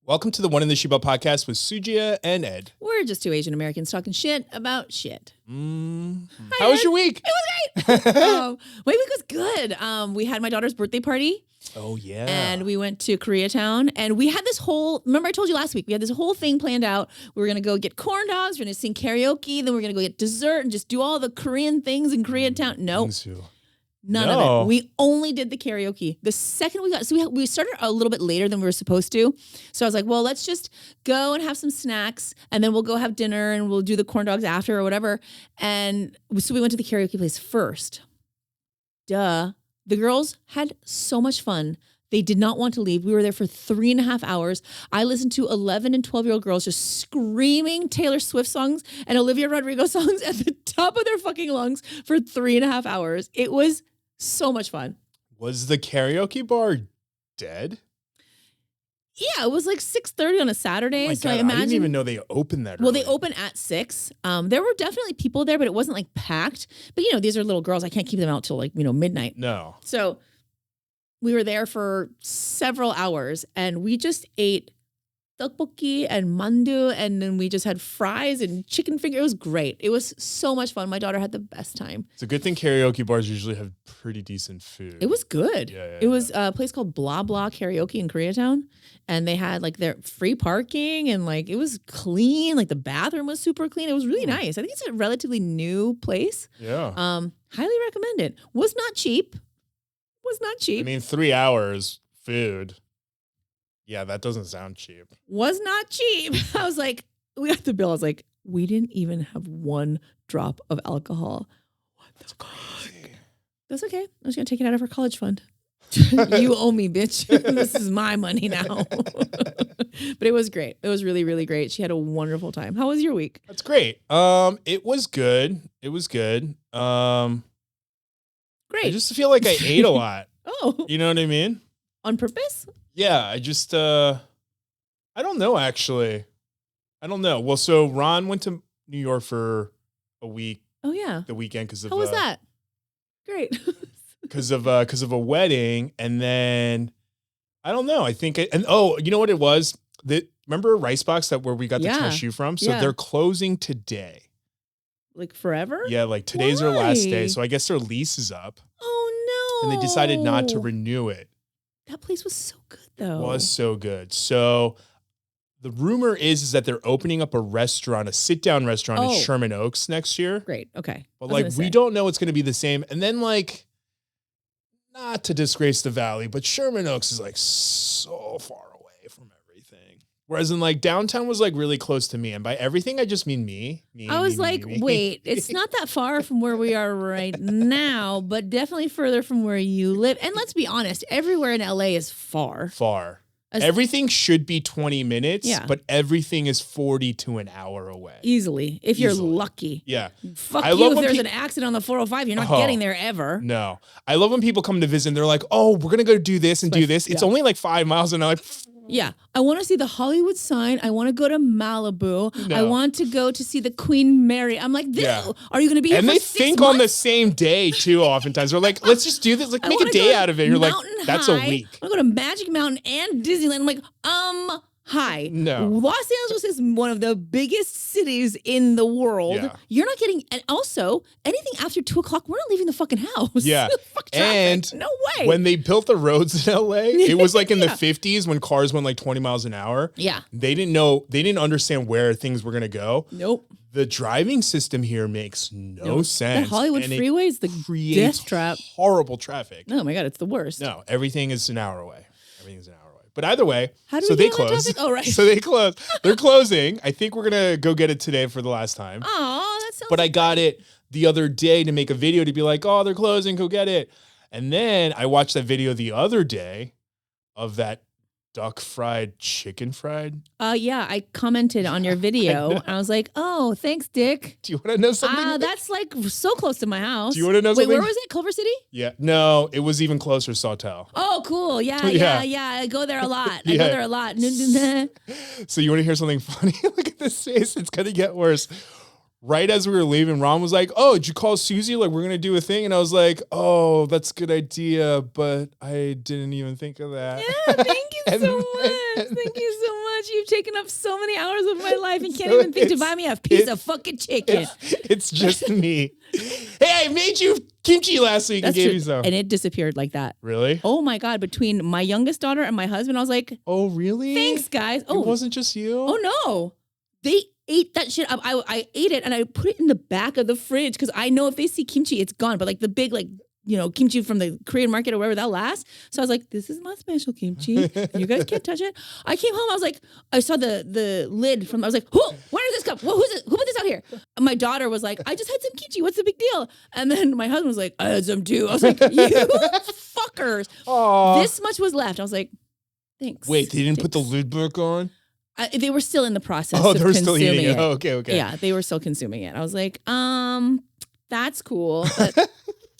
Welcome to the One in the Shibal podcast with Susie and Ed. We're just two Asian Americans talking shit about shit. How was your week? It was great. My week was good. We had my daughter's birthday party. Oh, yeah. And we went to Koreatown. And we had this remember I told you last week, we had this whole thing planned out. We were going to go get corn dogs. We're going to sing karaoke. Then we're going to go get dessert and just do all the Korean things in Koreatown. No. None of it. We only did the karaoke. The second we got, so we started a little bit later than we were supposed to. So I was like, well, let's just go and have some snacks and then we'll go have dinner and we'll do the corn dogs after or whatever. And so we went to the karaoke place first. The girls had so much fun. They did not want to leave. We were there for 3.5 hours. I listened to 11 and 12-year-old girls just screaming Taylor Swift songs and Olivia Rodrigo songs at the top of their fucking lungs for 3.5 hours. It was so much fun. Was the karaoke bar dead? Yeah, it was like 6:30 on a Saturday. Oh so God, I imagine. I didn't even know they opened that early. Well, they open at 6. There were definitely people there, but it wasn't like packed. But these are little girls. I can't keep them out till like midnight. No. So we were there for several hours, and we just ate tteokbokki and mandu, and then we just had fries and chicken finger. It was great. It was so much fun. My daughter had the best time. It's a good thing karaoke bars usually have pretty decent food. It was good. Yeah, it was a place called Blah Blah Karaoke in Koreatown, and they had like their free parking, and like it was clean. Like the bathroom was super clean. It was really nice. I think it's a relatively new place. Yeah. Highly recommend it. Was not cheap. I mean, 3 hours food. Yeah, that doesn't sound cheap. Was not cheap. I was like, we got the bill. I was like, we didn't even have 1 drop of alcohol. That's crazy. That's okay. I was going to take it out of her college fund. You owe me, bitch. This is my money now. But it was great. It was really, really great. She had a wonderful time. How was your week? That's great. It was good. Great. I just feel like I ate a lot. Oh. You know what I mean? On purpose? Yeah, I just, I don't know, actually. I don't know. Well, so Ron went to New York for a week. Oh, yeah. The weekend because of... How was that? Great. Because of a wedding. And then, I don't know. I think, you know what it was? Remember Ricebox where we got the tennis shoe from? So they're closing today. Like forever? Yeah, like today's their last day. So I guess their lease is up. Oh, no. And they decided not to renew it. That place was so good, though. Was so good. So the rumor is that they're opening up a sit-down restaurant in Sherman Oaks next year. Great. Okay. But like, we don't know it's going to be the same. And then like, not to disgrace the Valley, but Sherman Oaks is like so far away from everything. Whereas in like downtown was like really close to me. And by everything, I just mean me. I was like, wait, it's not that far from where we are right now, but definitely further from where you live. And let's be honest, everywhere in LA is far. Everything should be 20 minutes, but everything is 40 to an hour away. Easily, if you're lucky. Yeah. Fuck you if there's an accident on the 405. You're not getting there ever. No. I love when people come to visit and they're like, oh, we're going to go do this and do this. It's only like 5 miles. And I'm like... Yeah. I want to see the Hollywood sign. I want to go to Malibu. No. I want to go to see the Queen Mary. I'm like, are you going to be here and for 6 months? And they think on the same day, too, oftentimes. They're like, let's just do this. Like, make a day out of it. You're like, that's a week. I want to go to Magic Mountain and Disneyland. I'm like, hi. No. Los Angeles is one of the biggest cities in the world. Yeah. You're not getting, and also, anything after 2 o'clock, we're not leaving the fucking house. Yeah. Fuck traffic. And no way. When they built the roads in LA, it was like in the 50s when cars went like 20 miles an hour. Yeah. They didn't understand where things were going to go. Nope. The driving system here makes no sense. That Hollywood freeway is the death trap. Horrible traffic. Oh my God, it's the worst. No, everything is an hour away. But either way, they close. Oh, right. So they close. They're closing. I think we're going to go get it today for the last time. Oh, that sounds But I got it the other day to make a video to be like, oh, they're closing, go get it. And then I watched that video the other day of that duck fried, chicken fried. Yeah, I commented on your video. And I was like, oh, thanks, Dick. Do you want to know something? That's like so close to my house. Do you want to know something? Wait, where was it? Culver City? Yeah. No, it was even closer, Sawtell. Oh, cool. Yeah. I go there a lot. I go there a lot. So you want to hear something funny? Look at this face. It's going to get worse. right as we were leaving, Ron was like, "Oh, did you call Susie? Like, we're gonna do a thing." And I was like, "Oh, that's a good idea, but I didn't even think of that." Yeah, thank you so much. Thank you so much. You've taken up so many hours of my life and can't So even think to buy me a piece of fucking chicken. It's just me. Hey, I made you kimchi last week and gave you some. And it disappeared like that. Really? Oh my God. Between my youngest daughter and my husband, I was like, Oh, really? thanks, guys. Oh, it wasn't just you? Oh, no. They ate that shit up. I ate it and I put it in the back of the fridge because I know if they see kimchi, it's gone. But like the big, like, you know, kimchi from the Korean market or wherever that lasts. So I was like, this is my special kimchi. You guys can't touch it. I came home. I was like, I saw the lid from, I was like, where did this come? Who's it? Who put this out here? And my daughter was like, I just had some kimchi. What's the big deal? And then my husband was like, I had some too. I was like, you fuckers. Aww. This much was left. I was like, thanks. Wait, they didn't put the lid book on? They were still in the process Oh, of they were still consuming eating it. it. Oh, okay. Yeah, they were still consuming it. I was like, that's cool. But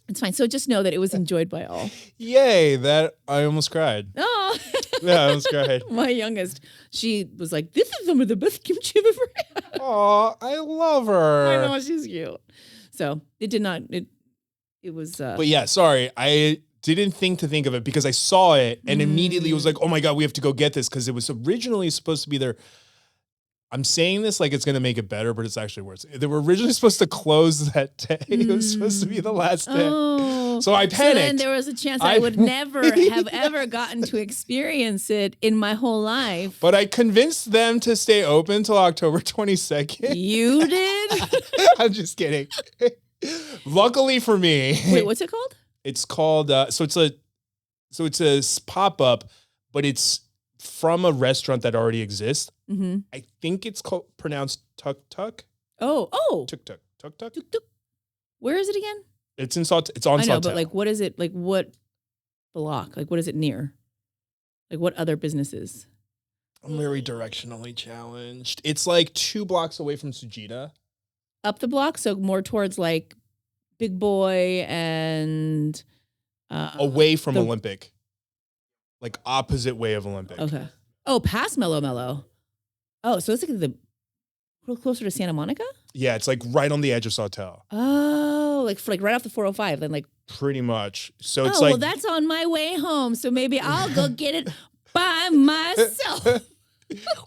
it's fine. So just know that it was enjoyed by all. Yay, that I almost cried. Oh. Yeah, I almost cried. My youngest, she was like, this is some of the best kimchi I've ever had. Oh, I love her. I know, she's cute. So it did not, it was. But yeah, sorry. I didn't think of it because I saw it and immediately was like, oh my God, we have to go get this because it was originally supposed to be there. I'm saying this like it's going to make it better, but it's actually worse. They were originally supposed to close that day. It was supposed to be the last day. Oh. So I panicked. So then there was a chance I would never have ever gotten to experience it in my whole life. But I convinced them to stay open till October 22nd. You did? I'm just kidding. Luckily for me. Wait, what's it called? It's called, so it's a pop-up, but it's from a restaurant that already exists. Mm-hmm. I think it's pronounced Tuk Tuk. Oh. Tuk Tuk. Tuk Tuk. Tuk Tuk. Where is it again? It's in Salt. It's on I know, Sawtell. but like, what is it? Like, what block? Like, what is it near? Like, what other businesses? I'm very directionally challenged. It's like 2 blocks away from Sujita. Up the block, so more towards like Big Boy and away from Olympic. Like opposite way of Olympic. Okay. Oh, past Mellow Mellow. Oh, so it's like a little closer to Santa Monica? Yeah, it's like right on the edge of Sawtell. Oh, like right off the 405, then like pretty much. So it's well, that's on my way home. So maybe I'll go get it by myself.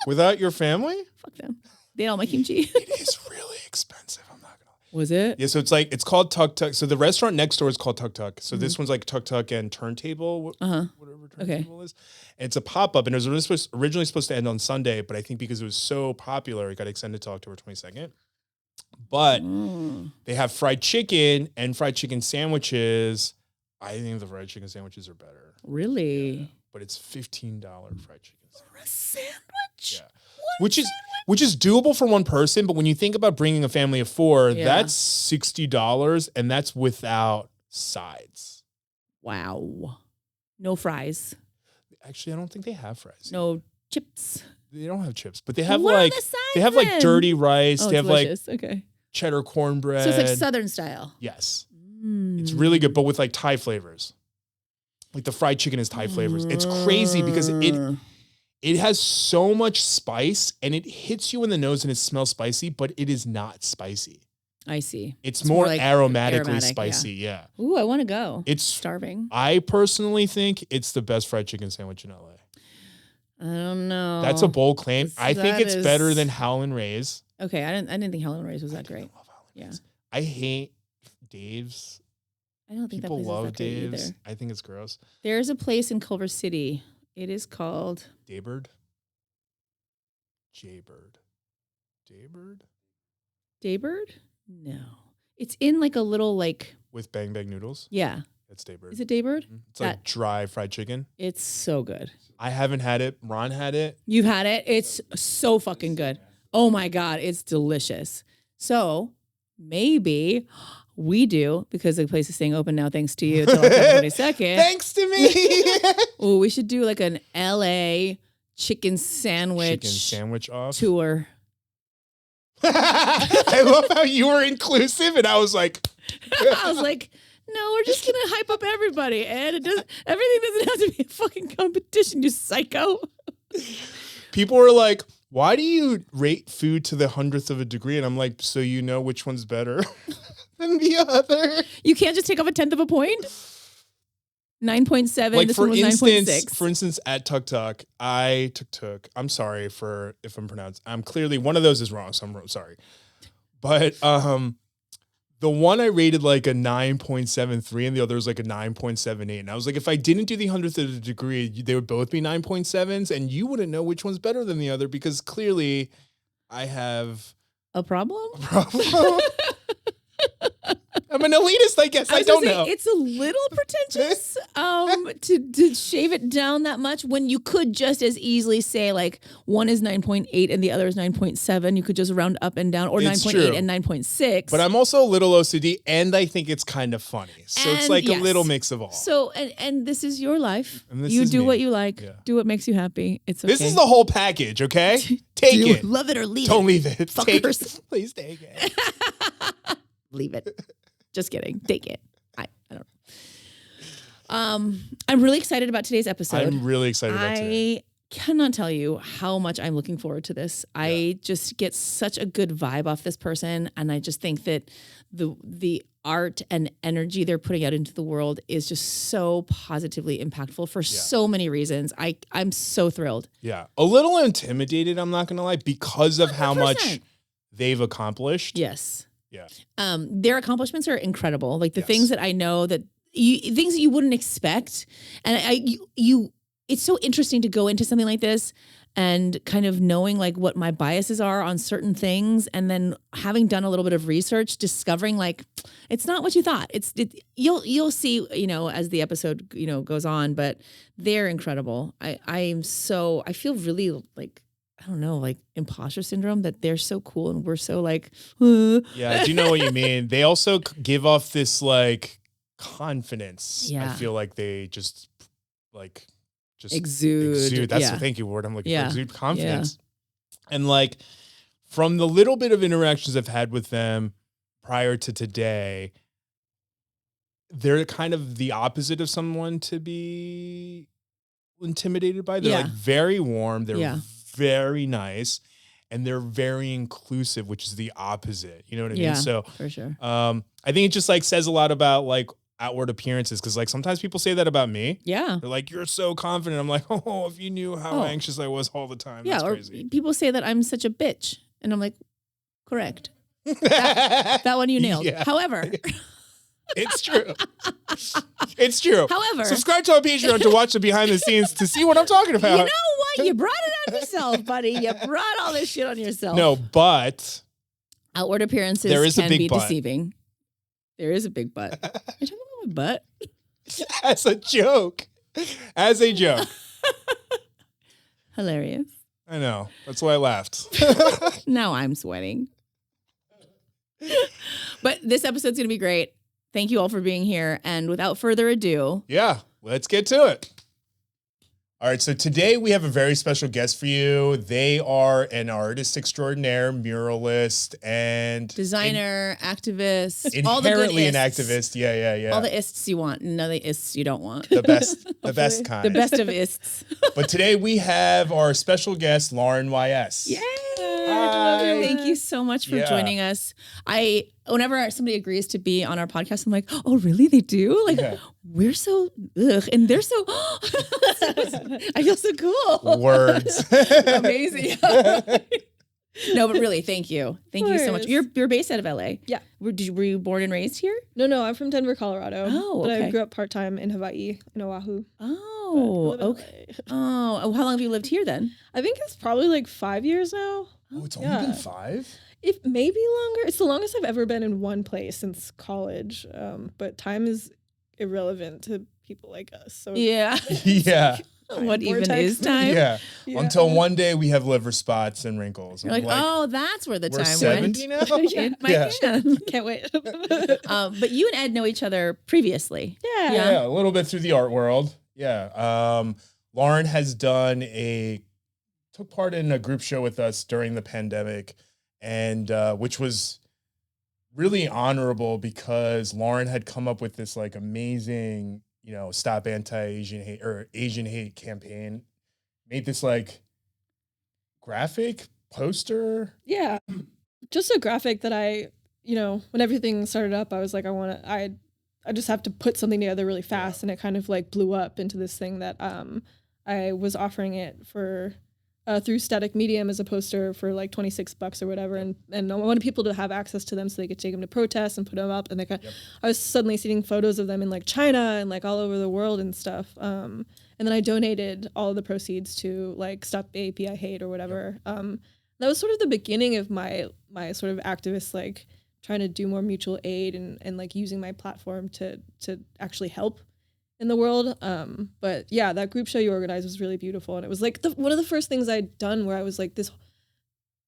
Without your family? Fuck them. They ate all my kimchi. It is really expensive. I'm not gonna. Was it? Yeah, so it's called Tuk Tuk. So the restaurant next door is called Tuk Tuk. So this one's like Tuk Tuk and Turntable, whatever Turntable is. And it's a pop-up, and it was originally supposed to end on Sunday, but I think because it was so popular, it got extended to October 22nd. But they have fried chicken and fried chicken sandwiches. I think the fried chicken sandwiches are better. Really? Yeah. But it's $15 fried chicken sandwich. For a sandwich? Yeah. Which is doable for one person, but when you think about bringing a family of 4, that's $60, and that's without sides. Wow. No fries. Actually, I don't think they have fries. No chips. They don't have chips, but they have What like are the sides they have like then? dirty rice. Oh, They have delicious. like okay. cheddar cornbread. So it's like Southern style. Yes. It's really good, but with like Thai flavors. Like the fried chicken is Thai flavors. It's crazy because it has so much spice and it hits you in the nose and it smells spicy, but it is not spicy. I see. It's more like aromatically spicy. Yeah. Ooh, I want to go. It's starving. I personally think it's the best fried chicken sandwich in LA. I don't know. That's a bold claim. I think it's is- better than Howlin' Ray's. Okay, I didn't think Helen Ray's was that great. I love Howlin' Yeah. Ray's. I hate Dave's. I don't think People that place love is that great Dave's. either. I think it's gross. There's a place in Culver City. It is called Daybird? Jaybird. Daybird? Daybird? No. It's in like a little like With Bang Bang Noodles? yeah. That's Daybird. Is it Daybird? It's like dry fried chicken. It's so good. I haven't had it. Ron had it. You've had it. It's so fucking good. Oh my God, it's delicious. So maybe we do, because the place is staying open now thanks to you till October 22nd. Thanks to me. Oh, we should do like an LA chicken sandwich off. tour. I love how you were inclusive and I was like I was like, no, we're just gonna hype up everybody, Ed. Everything doesn't have to be a fucking competition, you psycho. people were like, why do you rate food to the 100th of a degree? And I'm like, so you know which one's better than the other? You can't just take off a tenth of a point? 9.7. Like this for one was instance, 9.6. for instance, at Tuk Tuk, I'm sorry if I'm pronounced. I'm clearly one of those is wrong, so I'm sorry. But the one I rated like a 9.73 and the other was like a 9.78. And I was like, if I didn't do the 100th of a degree, they would both be 9.7s and you wouldn't know which one's better than the other because clearly I have a problem? I'm an elitist, I guess. I don't know. It's a little pretentious to shave it down that much when you could just as easily say like one is 9.8 and the other is 9.7. You could just round up and down, or 9.8 and 9.6. But I'm also a little OCD and I think it's kind of funny. So it's like a little mix of all. So, and this is your life. And you do what you like. Yeah. Do what makes you happy. It's okay. This is the whole package, okay? Take it. Love it or leave it. Don't leave it. Fuckers. Please take it. Leave it. Just kidding. Take it. I don't know. I'm really excited about today's episode. I'm really excited about today. I cannot tell you how much I'm looking forward to this. Yeah. I just get such a good vibe off this person, and I just think that the art and energy they're putting out into the world is just so positively impactful for so many reasons. I'm so thrilled. Yeah. A little intimidated, I'm not going to lie, because of 100%. How much they've accomplished. Yes. Yeah. Their accomplishments are incredible. Like the things that I know things that you wouldn't expect. And it's so interesting to go into something like this and kind of knowing like what my biases are on certain things. And then having done a little bit of research, discovering like, it's not what you thought. You'll see, as the episode, goes on, but they're incredible. I feel really like, I don't know, like imposter syndrome that they're so cool and we're so like, Yeah, I do know what you mean. They also give off this like confidence. Yeah. I feel like they just exude. That's the thank you word I'm looking for. Exude confidence. Yeah. And like from the little bit of interactions I've had with them prior to today, they're kind of the opposite of someone to be intimidated by. They're like very warm. They're very nice, and they're very inclusive, which is the opposite. You know what I mean? So for sure. I think it just like says a lot about like outward appearances, because like sometimes people say that about me. Yeah, they're like, "You're so confident." I'm like, "Oh, if you knew how anxious I was all the time." Yeah, that's crazy. Or people say that I'm such a bitch, and I'm like, correct. that one you nailed. Yeah. However. It's true. It's true. However, subscribe to our Patreon to watch the behind the scenes to see what I'm talking about. You know what? You brought it on yourself, buddy. You brought all this shit on yourself. No, but outward appearances can be deceiving. There is a big butt. You're talking about my butt? As a joke. As a joke. Hilarious. I know. That's why I laughed. Now I'm sweating. But this episode's going to be great. Thank you all for being here. And without further ado. Yeah, let's get to it. All right, so today we have a very special guest for you. They are an artist extraordinaire, muralist, and designer, activist, inherently all the good an activist. Yeah. All the ists you want, none of the ists you don't want. The best kind. The best of ists. But today we have our special guest, Lauren Y.S. Yay! Hi. Thank you so much for joining us. Whenever somebody agrees to be on our podcast, I'm like, oh, really? They do? Like, we're so, and they're so, I feel so cool. Words. Amazing. No, but really, thank you. Thank you so much. You're based out of LA. Yeah. Were you born and raised here? No, I'm from Denver, Colorado. Oh, okay. But I grew up part-time in Hawaii, in Oahu. Oh, okay. Oh, how long have you lived here then? I think it's probably like 5 years now. Oh, it's only been 5? It may be longer. It's the longest I've ever been in one place since college. But time is irrelevant to people like us. So yeah. Yeah. What even is time? Yeah. Until one day we have liver spots and wrinkles. You're like, oh, that's where the time 70 went. Now? Can't wait. But you and Ed know each other previously. Yeah, a little bit through the art world. Yeah. Lauren has took part in a group show with us during the pandemic, and which was really honorable because Lauren had come up with this like amazing, stop anti-Asian hate or Asian hate campaign, made this like graphic poster. Yeah. Just a graphic that I, when everything started up, I was like, I just have to put something together really fast. And it kind of like blew up into this thing that I was offering it for through Static Medium as a poster for like $26 or whatever. And I wanted people to have access to them so they could take them to protests and put them up. And I was suddenly seeing photos of them in like China and like all over the world and stuff. And then I donated all of the proceeds to like Stop the API Hate or whatever. That was sort of the beginning of my sort of activist, like trying to do more mutual aid and like using my platform to actually help in the world. But yeah, that group show you organized was really beautiful. And it was like one of the first things I'd done where I was like,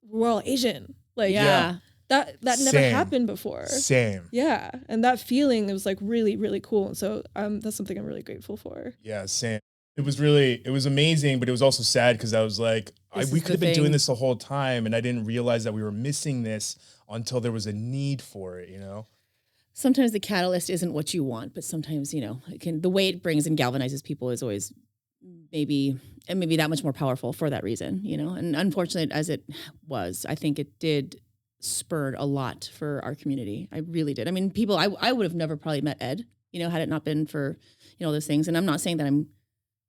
we're all Asian. Like, that never happened before. Same. Yeah. And that feeling, it was like really, really cool. And so that's something I'm really grateful for. Yeah, same. It was amazing, but it was also sad because I was like, we could have been doing this the whole time, and I didn't realize that we were missing this until there was a need for it, Sometimes the catalyst isn't what you want, but sometimes, the way it brings and galvanizes people is always maybe that much more powerful for that reason, And unfortunate as it was, I think it did spur a lot for our community. I really did. I mean, people, I would have never probably met Ed, had it not been for, those things. And I'm not saying that I'm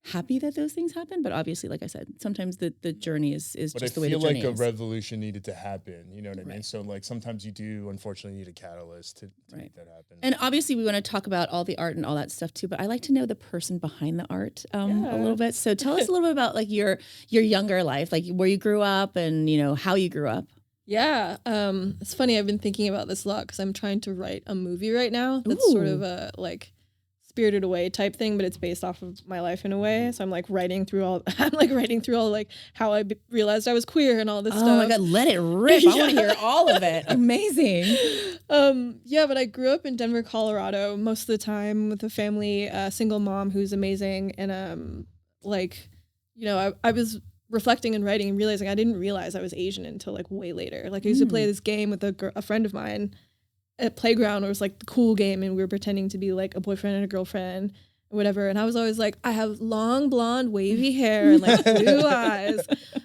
happy that those things happen, but obviously, like I said, sometimes the journey is just the way the journey is. But I feel like a revolution needed to happen, you know what I mean? So like sometimes you do unfortunately need a catalyst to make that happen. And obviously we want to talk about all the art and all that stuff too, but I like to know the person behind the art a little bit. So tell us a little bit about like your younger life, like where you grew up and how you grew up. Yeah. It's funny, I've been thinking about this a lot because I'm trying to write a movie right now that's sort of a like Spirited Away type thing, but it's based off of my life in a way. So I'm like writing through all like how I realized I was queer and all this stuff. Oh my God, let it rip. I want to hear all of it. Amazing. But I grew up in Denver, Colorado most of the time with a family, single mom who's amazing. And I was reflecting and writing and realizing I didn't realize I was Asian until like way later. Like I used to play this game with a friend of mine at playground. It was like the cool game and we were pretending to be like a boyfriend and a girlfriend or whatever. And I was always like, I have long blonde wavy hair and like blue eyes.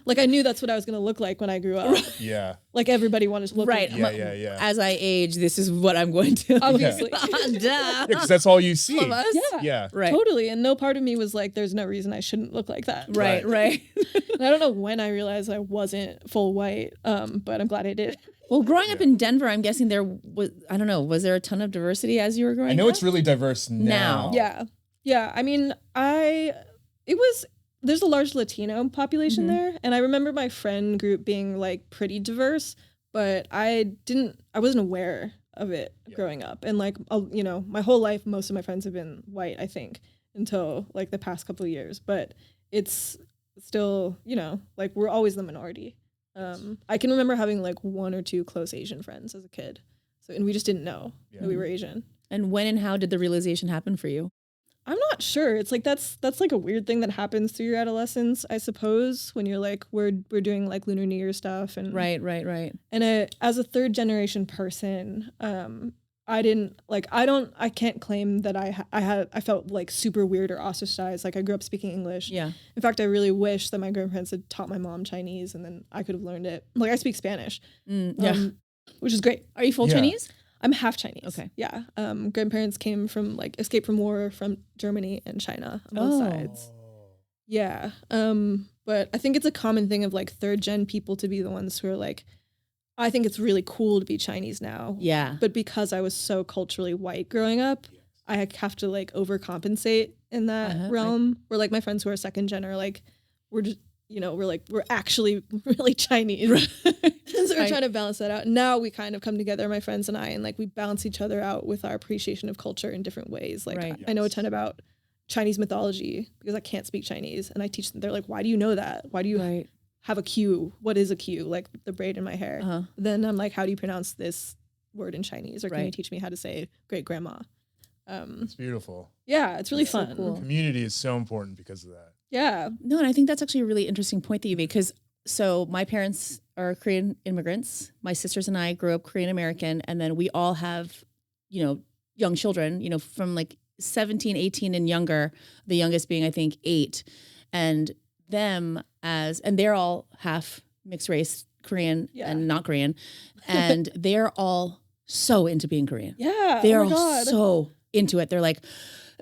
Like I knew that's what I was going to look like when I grew up. Yeah. Like everybody wanted to look like. Yeah. As I age, this is what I'm going to. Obviously. Duh. Because that's all you see. Yeah. Right. Totally. And no part of me was like, there's no reason I shouldn't look like that. Right. And I don't know when I realized I wasn't full white, but I'm glad I did. Well, growing up in Denver, I'm guessing there was, I don't know, was there a ton of diversity as you were growing up? I know it's really diverse now. Yeah. I mean, there's a large Latino population there. And I remember my friend group being like pretty diverse, but I wasn't aware of it growing up. And like, my whole life, most of my friends have been white, I think, until like the past couple of years, but it's still, like we're always the minority. I can remember having like one or two close Asian friends as a kid. And we just didn't know that we were Asian. And when and how did the realization happen for you? I'm not sure. It's like that's like a weird thing that happens through your adolescence, I suppose, when you're like we're doing like Lunar New Year stuff and right. And as a third generation person, I can't claim that I felt like super weird or ostracized. Like I grew up speaking English. Yeah. In fact, I really wish that my grandparents had taught my mom Chinese and then I could have learned it. Like I speak Spanish, which is great. Are you full Chinese? I'm half Chinese. Okay. Yeah. Grandparents came from escaped from war from Germany and China on both sides. Yeah. But I think it's a common thing of like third gen people to be the ones who are like, I think it's really cool to be Chinese now. Yeah. But because I was so culturally white growing up, I have to like overcompensate in that realm. Where like my friends who are second gen are like, we're just, we're actually really Chinese. So we're trying to balance that out. Now we kind of come together, my friends and I, and like we balance each other out with our appreciation of culture in different ways. Like I know a ton about Chinese mythology because I can't speak Chinese, and I teach them. They're like, why do you know that? Why do you have a queue? What is a queue? Like the braid in my hair. Then I'm like, how do you pronounce this word in Chinese? Or can you teach me how to say great grandma? It's beautiful. Yeah, it's really fun. So cool. Community is so important because of that. Yeah. No, and I think that's actually a really interesting point that you made because so my parents are Korean immigrants. My sisters and I grew up Korean American, and then we all have, young children, from like 17, 18 and younger, the youngest being I think 8, and they're all half mixed race Korean Yeah. and not Korean, and they're all so into being Korean. Yeah. They are oh my all God. so into it.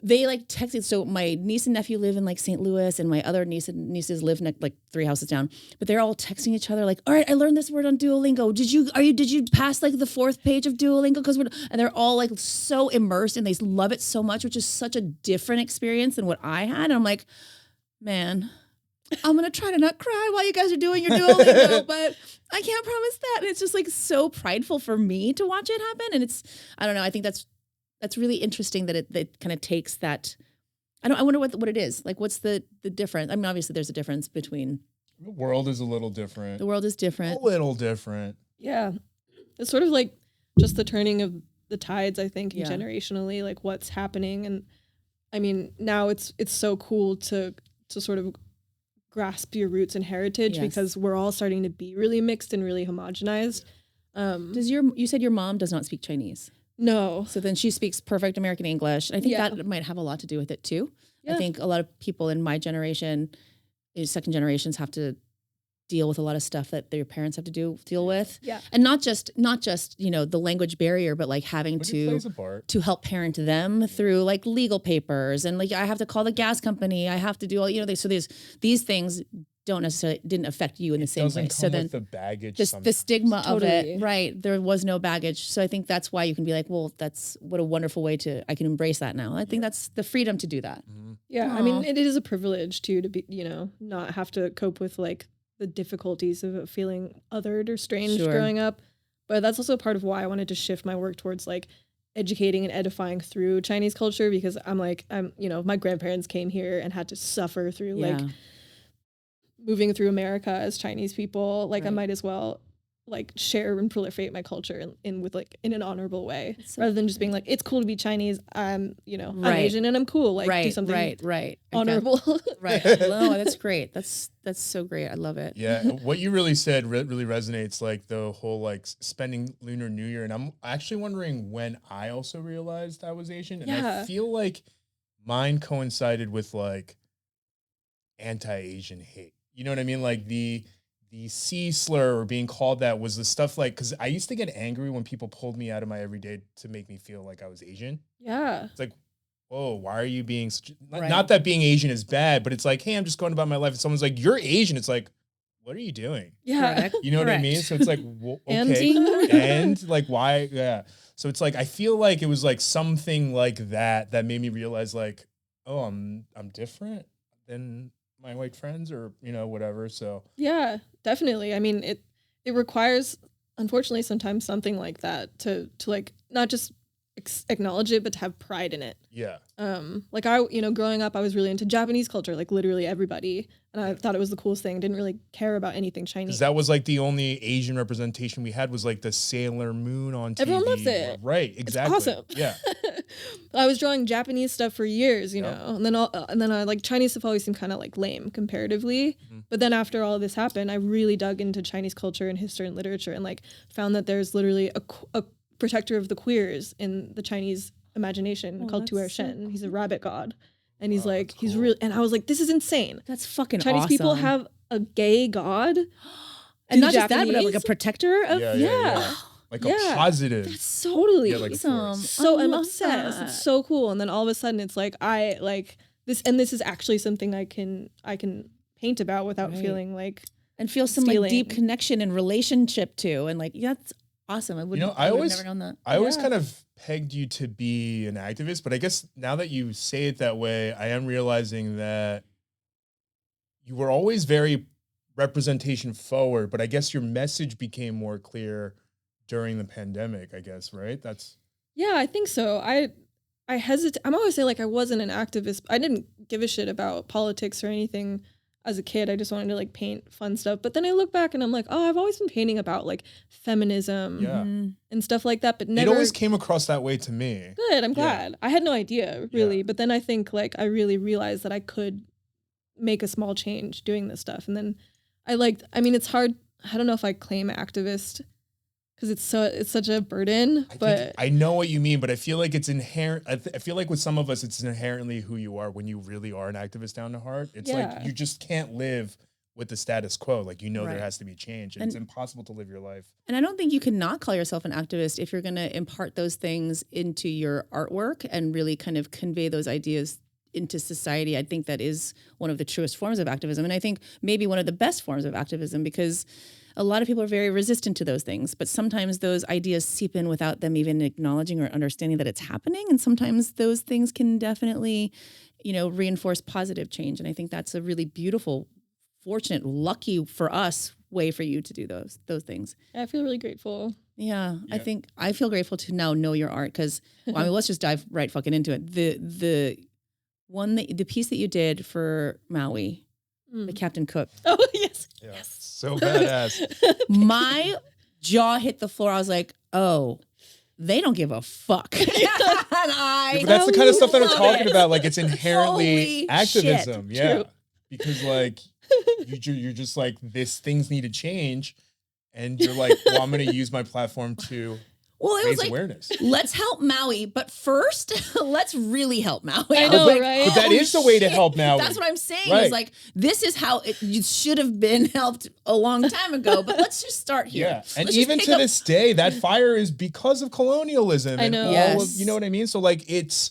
They text it. So my niece and nephew live in like St. Louis, and my other nieces live like 3 houses down. But they're all texting each other like, "All right, I learned this word on Duolingo. Did you pass like the 4th page of Duolingo?" And they're all like so immersed and they love it so much, which is such a different experience than what I had. And I'm like, man, I'm gonna try to not cry while you guys are doing your Duolingo, but I can't promise that. And it's just like so prideful for me to watch it happen. And I don't know. I think that's really interesting that it kind of takes that. I wonder what it is. Like, what's the difference? I mean, obviously there's a difference between. The world is a little different. The world is different. A little different. Yeah. It's sort of like just the turning of the tides, I think, Yeah. generationally, like what's happening. And I mean, now it's so cool to sort of grasp your roots and heritage Yes. because we're all starting to be really mixed and really homogenized. You said your mom does not speak Chinese. No. So then she speaks perfect American English. And I think Yeah. that might have a lot to do with it too. I Yeah. think a lot of people in my generation, second generations, have to deal with a lot of stuff that their parents have to deal with. Yeah. And not just the language barrier, but like having But it plays a part. to help parent them through like legal papers and like I have to call the gas company. I have to do all so these things didn't affect you in the same way. Doesn't So come then with the baggage. the sometimes. stigma of Totally. it, right? There was no baggage. So I think that's why you can be like, well, that's what a wonderful way I can embrace that now. I think that's the freedom to do that. Mhm. Yeah. Aw. I mean, it is a privilege too to be, not have to cope with like the difficulties of feeling othered or strange Sure. growing up. But that's also part of why I wanted to shift my work towards like educating and edifying through Chinese culture because my grandparents came here and had to suffer through like Yeah. moving through America as Chinese people. Like I Right. might as well like share and proliferate my culture in an honorable way It's so rather than just being like, it's cool to be Chinese. I'm Right. Asian and I'm cool. Like do right, something right. honorable. Right. No, that's great. That's so great. I love it. Yeah, what you really said really resonates, like the whole like spending Lunar New Year, and I'm actually wondering when I also realized I was Asian, and I Yeah. feel like mine coincided with like anti-Asian hate. You know what I mean? Like the C slur or being called that was the stuff like because I used to get angry when people pulled me out of my everyday to make me feel like I was Asian. Yeah. It's like, whoa, why are you being such? Right. Not that being Asian is bad, but it's like, hey, I'm just going about my life. And someone's like, you're Asian. It's like, what are you doing? Yeah. Correct. You know what I mean? Correct. So it's like, well, And- okay, and like, why? Yeah. So it's like I feel like it was like something like that made me realize like, oh, I'm different than my white friends or whatever. So Yeah, definitely. I mean, it requires, unfortunately, sometimes something like that to like not just acknowledge it, but to have pride in it. yeah, Like I, growing up, I was really into Japanese culture, like literally everybody, and I thought it was the coolest thing. Didn't really care about anything Chinese. because that was like the only Asian representation we had was like the Sailor Moon on TV. Everyone loves it. Right? Exactly. awesome. Yeah. I was drawing Japanese stuff for years, Yep. know, and then I like Chinese stuff always seemed kind of like lame comparatively. Mhm. But then after all this happened, I really dug into Chinese culture and history and literature, and like found that there's literally a protector of the queers in the Chinese imagination Oh, called that's Tuer so Shen. He's a cool. rabbit god, and he's Wow, like that's he's cool. real. And I was like, this is insane. That's fucking Chinese awesome. people have a gay god, and not just that, but Japanese? like a protector of yeah. Like Yeah. a positive. That's so Totally. Yeah, like a awesome. force. So I I'm love obsessed. that. It's so cool. And then all of a sudden it's like I like this, and this is actually something I can paint about without Right. feeling like and feel some like stealing. deep connection and relationship to, and like that's awesome. I wouldn't. I I would always- have never known that. I always Yeah. kind of pegged you to be an activist, but I guess now that you say it that way, I am realizing that you were always very representation forward, but I guess your message became more clear during the pandemic, I guess, right? That's Yeah, I think so. I hesitate. I'm always saying like I wasn't an activist. I didn't give a shit about politics or anything as a kid. I just wanted to like paint fun stuff. But then I look back and I'm like, oh, I've always been painting about like feminism Yeah. Mhm. and stuff like that. But it never. always came across that way to me. Good. I'm Yeah. glad. I had no idea really. Yeah. But then I think like I really realized that I could make a small change doing this stuff. And then it's hard. I don't know if I claim activist because it's such a burden, but I know what you mean, but I feel like it's inherent. I feel like with some of us, it's inherently who you are when you really are an activist down to heart. It's Yeah. like you just can't live with the status quo. Like, you know, Right. there has to be change, and it's impossible to live your life. And I don't think you can not call yourself an activist if you're going to impart those things into your artwork and really kind of convey those ideas into society. I think that is one of the truest forms of activism. And I think maybe one of the best forms of activism, because a lot of people are very resistant to those things, but sometimes those ideas seep in without them even acknowledging or understanding that it's happening. And sometimes those things can definitely, you know, reinforce positive change. And I think that's a really beautiful, fortunate, lucky for us way for you to do those things. I feel really grateful. Yeah. I feel grateful to now know your art because, well, I mean, let's just dive right fucking into it. The piece that you did for Maui, the Captain Cook. Oh, yes. Yeah. Yes. So badass. My jaw hit the floor. I was like, oh, they don't give a fuck. And But that's the kind of stuff that I'm love talking it. about. Like, it's inherently Holy activism. shit. Yeah. True. Because like you're just like, this things need to change. And you're like, well, I'm going to use my platform to Well, it raise was like, awareness. let's help Maui, but first, let's really help Maui. I was know, like, right? But that holy is the way to shit. help Maui. That's what I'm saying. Right. Is like, this is how you should have been helped a long time ago, but let's just start here. Yeah. And Let's just even pick to up- this day, that fire is because of colonialism. I and know. all Yes. of, you know what I mean? So like, it's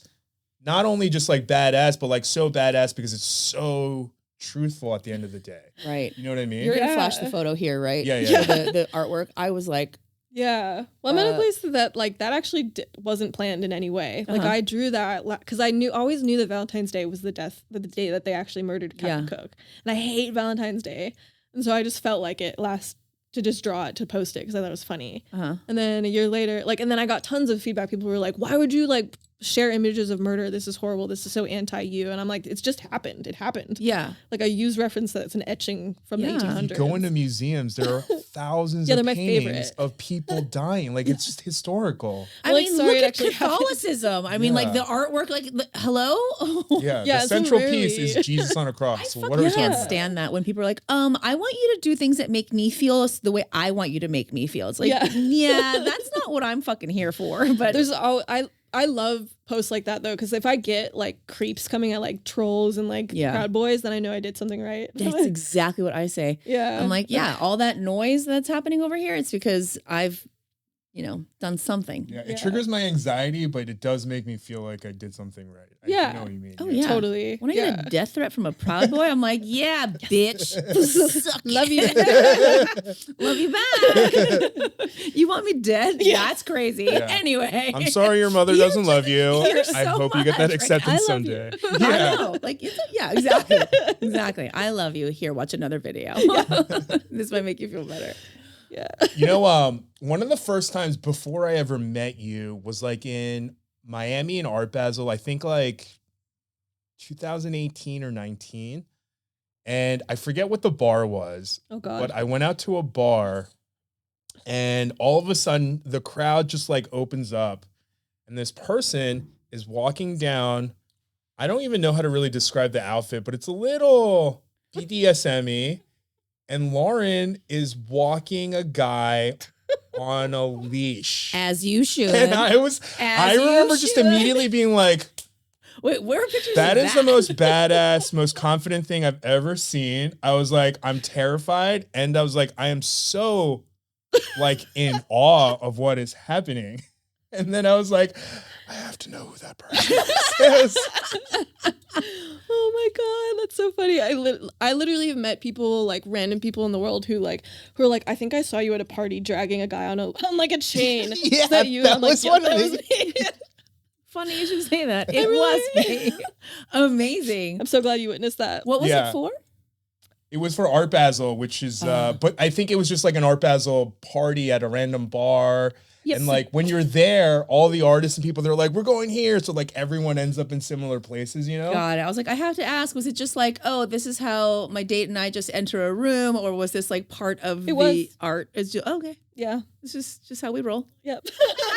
not only just like badass, but like so badass because it's so truthful at the end of the day. Right. You know what I mean? You're going to Yeah. flash the photo here, right? Yeah, yeah. For the artwork. I was like, Yeah. Well, I'm in a place that like that actually wasn't planned in any way. Like I drew that because I always knew that Valentine's Day was the day that they actually murdered Captain Cook, and I hate Valentine's Day, and so I just felt like it to just draw it to post it because I thought it was funny. And then a year later, and then I got tons of feedback. People were like, "Why would you like share images of murder? This is horrible. This is so anti-you." And I'm like, "It's just happened. It happened." yeah. Like I use reference that's an etching from the Yeah. 1800s. You go into museums, there are thousands Yeah, of they're my paintings favorite. of people dying. Like, it's just historical. I Like, mean, sorry, it look at actually happened. Catholicism. I mean, like the artwork, like, hello? Yeah. Yeah, The it's central really- piece is Jesus on a cross. I So fucking what are we can't talking about? stand that when people are like, I want you to do things that make me feel the way I want you to make me feel. It's like, yeah, that's not what I'm fucking here for. But There's I love posts like that though, because if I get like creeps coming at like trolls and like Proud Boys, then I know I did something right. that's exactly what I say. Yeah. I'm like, yeah, all that noise that's happening over here, it's because I've, done something. Yeah, it triggers my anxiety, but it does make me feel like I did something right. I Yeah. know what you mean. Oh, yeah. Totally. When I get a death threat from a Proud Boy, I'm like, yeah, bitch. Suck Love you. Love you back. You want me dead? Yeah. That's crazy. Yeah. Anyway. I'm sorry your mother doesn't love you. You're I so hope you get much. that acceptance I love you. someday. I know. Like, yeah, exactly. Exactly. I love you. Here, watch another video. This might make you feel better. Yeah. You know, one of the first times before I ever met you was like in Miami in Art Basel, I think like 2018 or 19. And I forget what the bar was, Oh God. but I went out to a bar and all of a sudden the crowd just like opens up and this person is walking down. I don't even know how to really describe the outfit, but it's a little BDSM-y. And Lauren is walking a guy on a leash. As you should. And I remember just immediately being like, Wait, where are pictures that of is the most badass, most confident thing I've ever seen. I was like, I'm terrified. And I was like, I am so like in awe of what is happening. And then I was like, I have to know who that person is. Oh my God, that's so funny. I literally have met people, like random people in the world who are like, I think I saw you at a party dragging a guy on like a chain. Yeah, Is that you? that I'm like, was "Yeah, one that of was me." me." Funny you should say that. It really- was me. Amazing. I'm so glad you witnessed that. What was Yeah. it for? It was for Art Basel, which is, but I think it was just like an Art Basel party at a random bar. Yes. And like when you're there, all the artists and people, they're like, we're going here. So like everyone ends up in similar places, you know? God, I was like, I have to ask, was it just like, oh, this is how my date and I just enter a room, or was this like part of the was. art? It's just, okay, Yeah. this is just how we roll. Yep.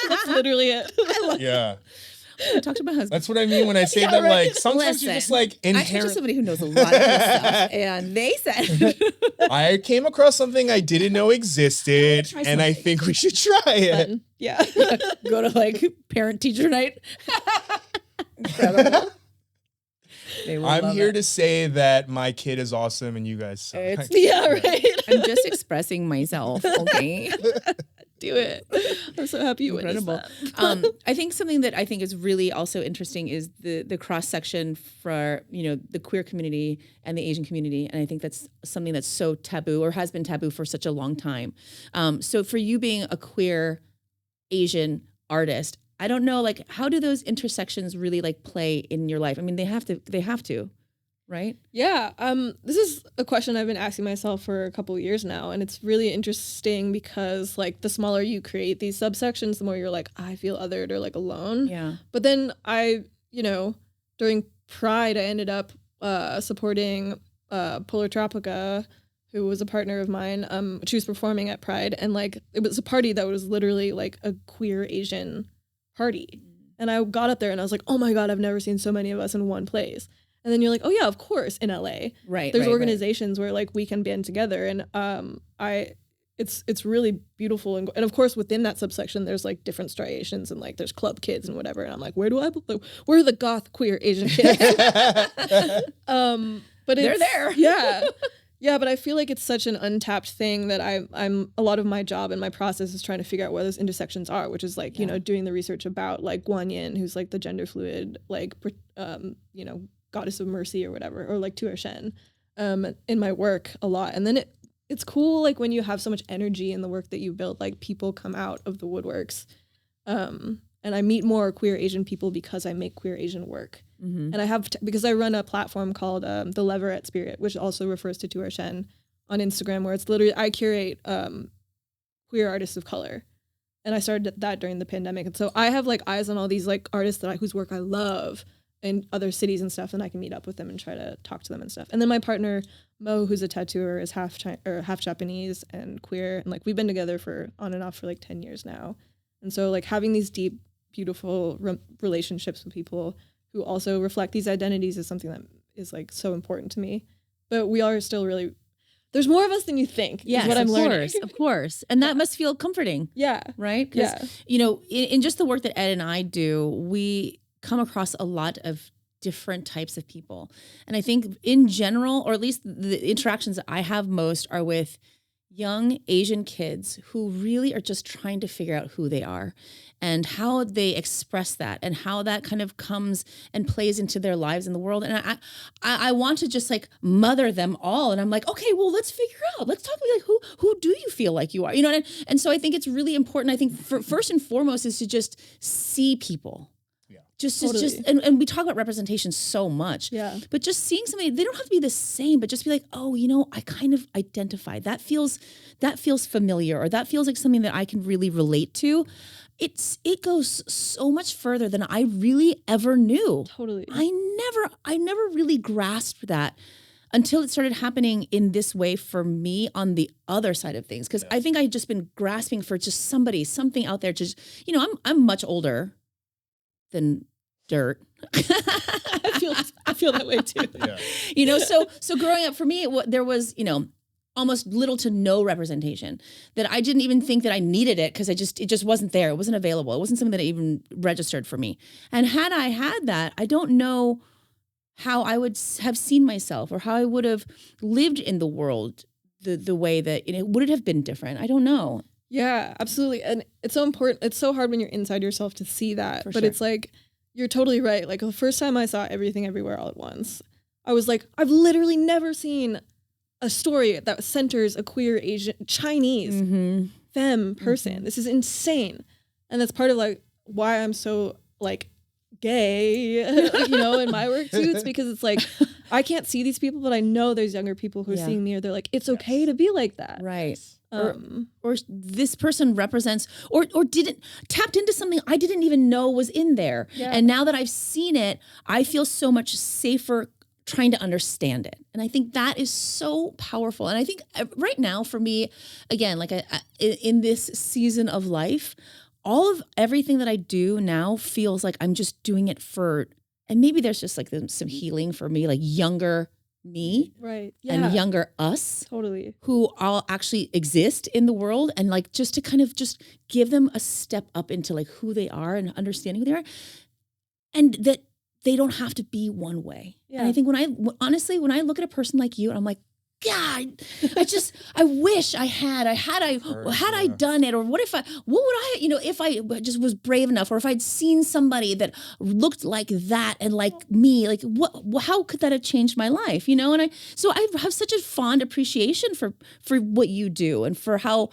That's literally it. Yeah. I talked to my husband. That's what I mean when I say that, right. like, sometimes you're just Listen, like I talked to inherent. somebody who knows a lot of this stuff, and they said, I came across something I didn't know existed, try and I something. think we should try it. Fun. Yeah. go to like parent teacher night. Incredible. They will I'm love here it. to say that my kid is awesome and you guys suck. Yeah, right. I'm just expressing myself. Okay. Do it. I'm so happy you witnessed Incredible. that. I think something that I think is really also interesting is the cross section for, the queer community and the Asian community. And I think that's something that's so taboo or has been taboo for such a long time. So for you being a queer Asian artist, I don't know, like, how do those intersections really like play in your life? I mean, they have to, right? Yeah. This is a question I've been asking myself for a couple of years now. And it's really interesting because like the smaller you create these subsections, the more you're like, I feel othered or like alone. Yeah. But then during Pride, I ended up supporting Polar Tropica, who was a partner of mine. She was performing at Pride, and like it was a party that was literally like a queer Asian party. And I got up there and I was like, oh my God, I've never seen so many of us in one place. And then you're like, oh yeah, of course, in LA. Right. There's organizations where like we can band together, and it's really beautiful. And of course within that subsection there's like different striations, and like there's club kids and whatever. And I'm like, where are the goth queer Asian kids? But They're there. Yeah. Yeah, but I feel like it's such an untapped thing that I'm a lot of my job and my process is trying to figure out where those intersections are, which is like, doing the research about like Guan Yin, who's like the gender fluid, like, goddess of mercy or whatever, or like Tuer Shen, in my work a lot. And then it's cool, like when you have so much energy in the work that you build, like people come out of the woodworks. And I meet more queer Asian people because I make queer Asian work. Mm-hmm. And I have, because I run a platform called The Leverett Spirit, which also refers to Tuer Shen on Instagram, where it's literally, I curate queer artists of color. And I started that during the pandemic. And so I have like eyes on all these like artists whose work I love in other cities and stuff. And I can meet up with them and try to talk to them and stuff. And then my partner, Mo, who's a tattooer, is half Japanese and queer. And like we've been together for on and off for like 10 years now. And so like having these deep, beautiful relationships with people who also reflect these identities is something that is like so important to me. But we are still really, there's more of us than you think. Yes, is what I'm learning. Of course. And that must feel comforting. Yeah. Right? Yeah. In just the work that Ed and I do, we come across a lot of different types of people. And I think in general, or at least the interactions that I have most are with young Asian kids who really are just trying to figure out who they are and how they express that and how that kind of comes and plays into their lives in the world. And I want to just like mother them all. And I'm like, okay, well, let's figure out, let's talk like who do you feel like you are? And so I think it's really important. I think first and foremost is to just see people. And we talk about representation so much, but just seeing somebody, they don't have to be the same, but just be like, oh, I kind of identify. That feels familiar, or that feels like something that I can really relate to. It goes so much further than I really ever knew. Totally. I never really grasped that until it started happening in this way for me on the other side of things. Because I think I had just been grasping for just something out there. Just, I'm much older than dirt. I feel that way too. Yeah. So growing up for me, there was, almost little to no representation that I didn't even think that I needed it because it just wasn't there. It wasn't available. It wasn't something that even registered for me. And had I had that, I don't know how I would have seen myself or how I would have lived in the world the way that, would it have been different? I don't know. Yeah, absolutely. And it's so important. It's so hard when you're inside yourself to see that. But it's like, you're totally right. Like the first time I saw Everything Everywhere All at Once, I was like, I've literally never seen a story that centers a queer Asian Chinese femme person. This is insane. And that's part of like why I'm so like gay, in my work too. It's because it's like, I can't see these people, but I know there's younger people who are seeing me, or they're like, it's okay to be like that. Right. Or this person represents or didn't tapped into something I didn't even know was in there. Yeah. And now that I've seen it, I feel so much safer trying to understand it. And I think that is so powerful. And I think right now for me, again, like in this season of life, everything that I do now feels like I'm just doing it for, and maybe there's just like some healing for me, like younger me, right? And younger us, totally, who all actually exist in the world, and like just to kind of just give them a step up into like who they are and understanding who they are, and that they don't have to be one way. Yeah. And I think honestly, when I look at a person like you, and I'm like, God, I wish had I done it, or what would I, if I just was brave enough, or if I'd seen somebody that looked like that and like me, like how could that have changed my life, And I have such a fond appreciation for what you do, and for how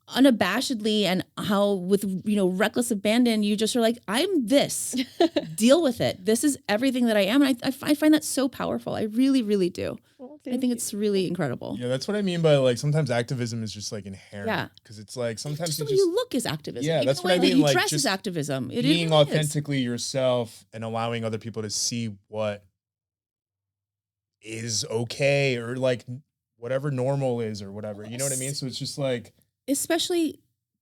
unabashedly and how with reckless abandon you just are like, I'm this, deal with it. This is everything that I am. And I find that so powerful. I really, really do. Well, I think it's really incredible. Yeah, that's what I mean by like sometimes activism is just like inherent. Yeah, because it's like sometimes just the way you look is activism. Yeah, Even that's the way what I mean. You Like dress just is activism. It being really is. authentically yourself and allowing other people to see what is okay, or like whatever normal is, or whatever. You know what I mean? So it's just like, especially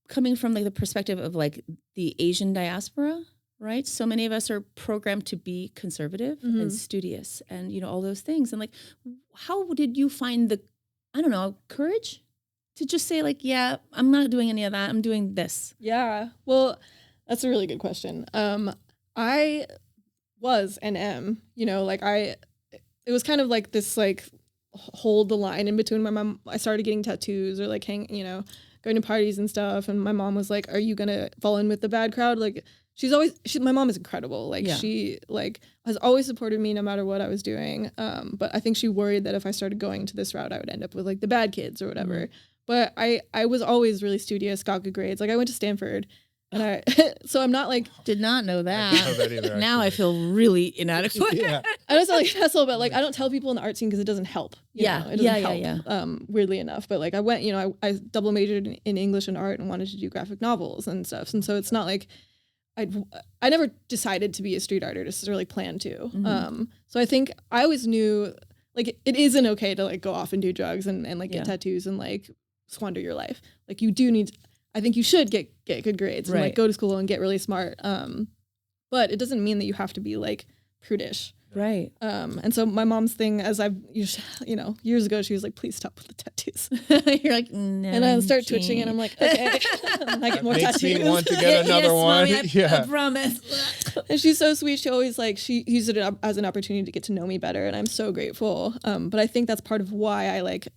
coming from like the perspective of like the Asian diaspora, right? So many of us are programmed to be conservative and studious and, all those things. And like, how did you find the, courage to just say like, yeah, I'm not doing any of that. I'm doing this. Yeah. Well, that's a really good question. I was and am, it was kind of like this, like hold the line in between. My mom, I started getting tattoos or like going to parties and stuff. And my mom was like, are you going to fall in with the bad crowd? Like my mom is incredible. Like she has always supported me no matter what I was doing. But I think she worried that if I started going to this route, I would end up with like the bad kids or whatever. But I was always really studious, got good grades. Like I went to Stanford. And so I'm not like, did not know that. I didn't know that either, now I feel really inadequate. Yeah. I don't sound like an asshole, but like I don't tell people in the art scene because it doesn't help. It doesn't help. Weirdly enough, but like I went, I double majored in English and art and wanted to do graphic novels and stuff. And so it's not like I never decided to be a street artist or like planned to. So I think I always knew like it isn't okay to like go off and do drugs and like get tattoos and like squander your life. Like you do need. I think you should get good grades and like go to school and get really smart. But it doesn't mean that you have to be like prudish. Right. And so my mom's thing, as I've, years ago, she was like, please stop with the tattoos. You're like, no. And I start twitching and I'm like, okay. I get more makes tattoos. me want to get another one. Mommy, I promise. And she's so sweet. She always she used it as an opportunity to get to know me better. And I'm so grateful. But I think that's part of why I like,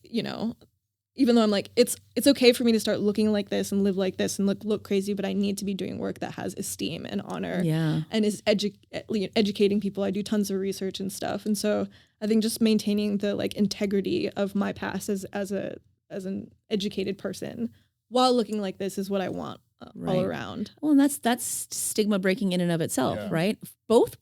even though I'm like, it's okay for me to start looking like this and live like this and look crazy, but I need to be doing work that has esteem and honor and is educating people. I do tons of research and stuff. And so I think just maintaining the like integrity of my past as an educated person while looking like this is what I want all around. Well, and that's stigma breaking in and of itself, right?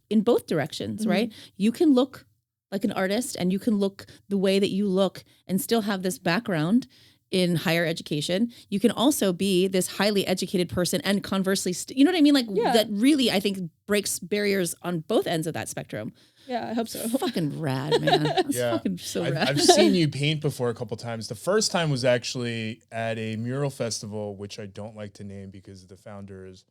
In both directions, right? You can look like an artist and you can look the way that you look and still have this background in higher education. You can also be this highly educated person and conversely, you know what I mean? Like that really, I think, breaks barriers on both ends of that spectrum. Yeah, I hope so. Fucking rad, man. That's fucking so rad. I've seen you paint before a couple times. The first time was actually at a mural festival, which I don't like to name because the founders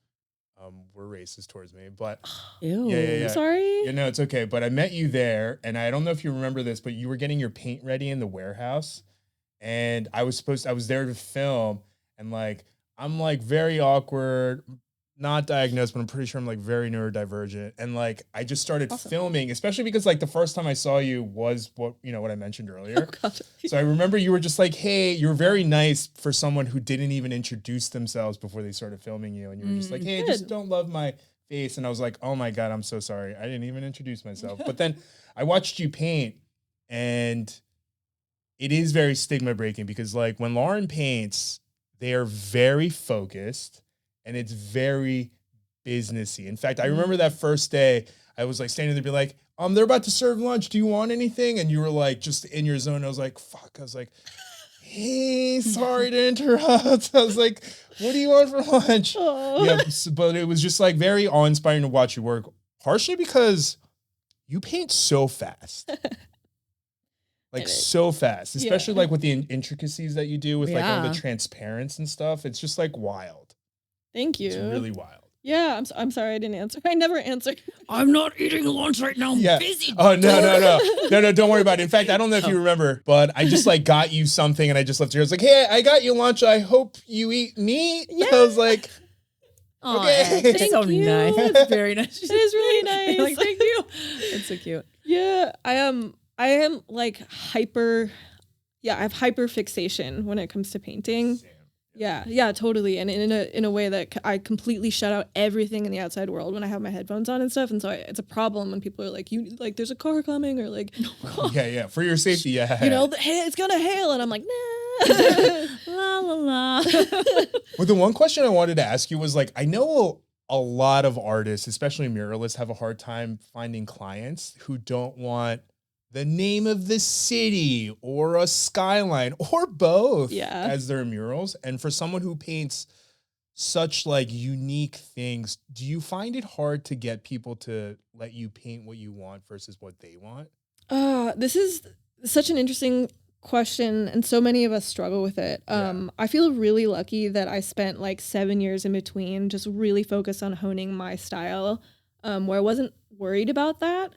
were racist towards me, but Ew. Yeah. Sorry. It's okay. But I met you there, and I don't know if you remember this, but you were getting your paint ready in the warehouse, and I was there to film, and like I'm like very awkward, not diagnosed, but I'm pretty sure I'm like very neurodivergent, and like I just started filming, especially because like the first time I saw you was what I mentioned earlier. Oh, God. So I remember you were just like, hey, you were very nice for someone who didn't even introduce themselves before they started filming you. And you were just like, hey, just don't love my face. And I was like, oh my God, I'm so sorry. I didn't even introduce myself. But then I watched you paint, and it is very stigma breaking because like when Lauren paints, they are very focused and it's very businessy. In fact, I remember that first day I was like standing there be like, they're about to serve lunch. Do you want anything? And you were like, just in your zone. I was like, fuck. I was like, hey, sorry to interrupt. I was like, what do you want for lunch? Yeah, but it was just like very awe-inspiring to watch you work, partially because you paint so fast. Like so fast, especially like with the intricacies that you do with like all the transparents and stuff. It's just like wild. Thank you. It's really wild. Yeah, I'm sorry I didn't answer. I never answered. I'm not eating lunch right now. I'm busy. Oh, no, don't worry about it. In fact, I don't know if you remember, but I just like got you something and I just left here. I was like, hey, I got you lunch. I hope you eat meat. Yeah. I was like, Oh, Okay. it's so you. nice. It's very nice. It is really nice. Like, thank you. It's so cute. Yeah, I am like hyper. Yeah, I have hyper fixation when it comes to painting. Yeah, totally. And in a way that I completely shut out everything in the outside world when I have my headphones on and stuff. And so it's a problem when people are like, there's a car coming, or like, Yeah. For your safety, yeah. it's gonna hail, and I'm like, nah. La la la. But the one question I wanted to ask you was like, I know a lot of artists, especially muralists, have a hard time finding clients who don't want the name of the city or a skyline or both as their murals. And for someone who paints such like unique things, do you find it hard to get people to let you paint what you want versus what they want? This is such an interesting question, and so many of us struggle with it. I feel really lucky that I spent like 7 years in between just really focused on honing my style, where I wasn't worried about that.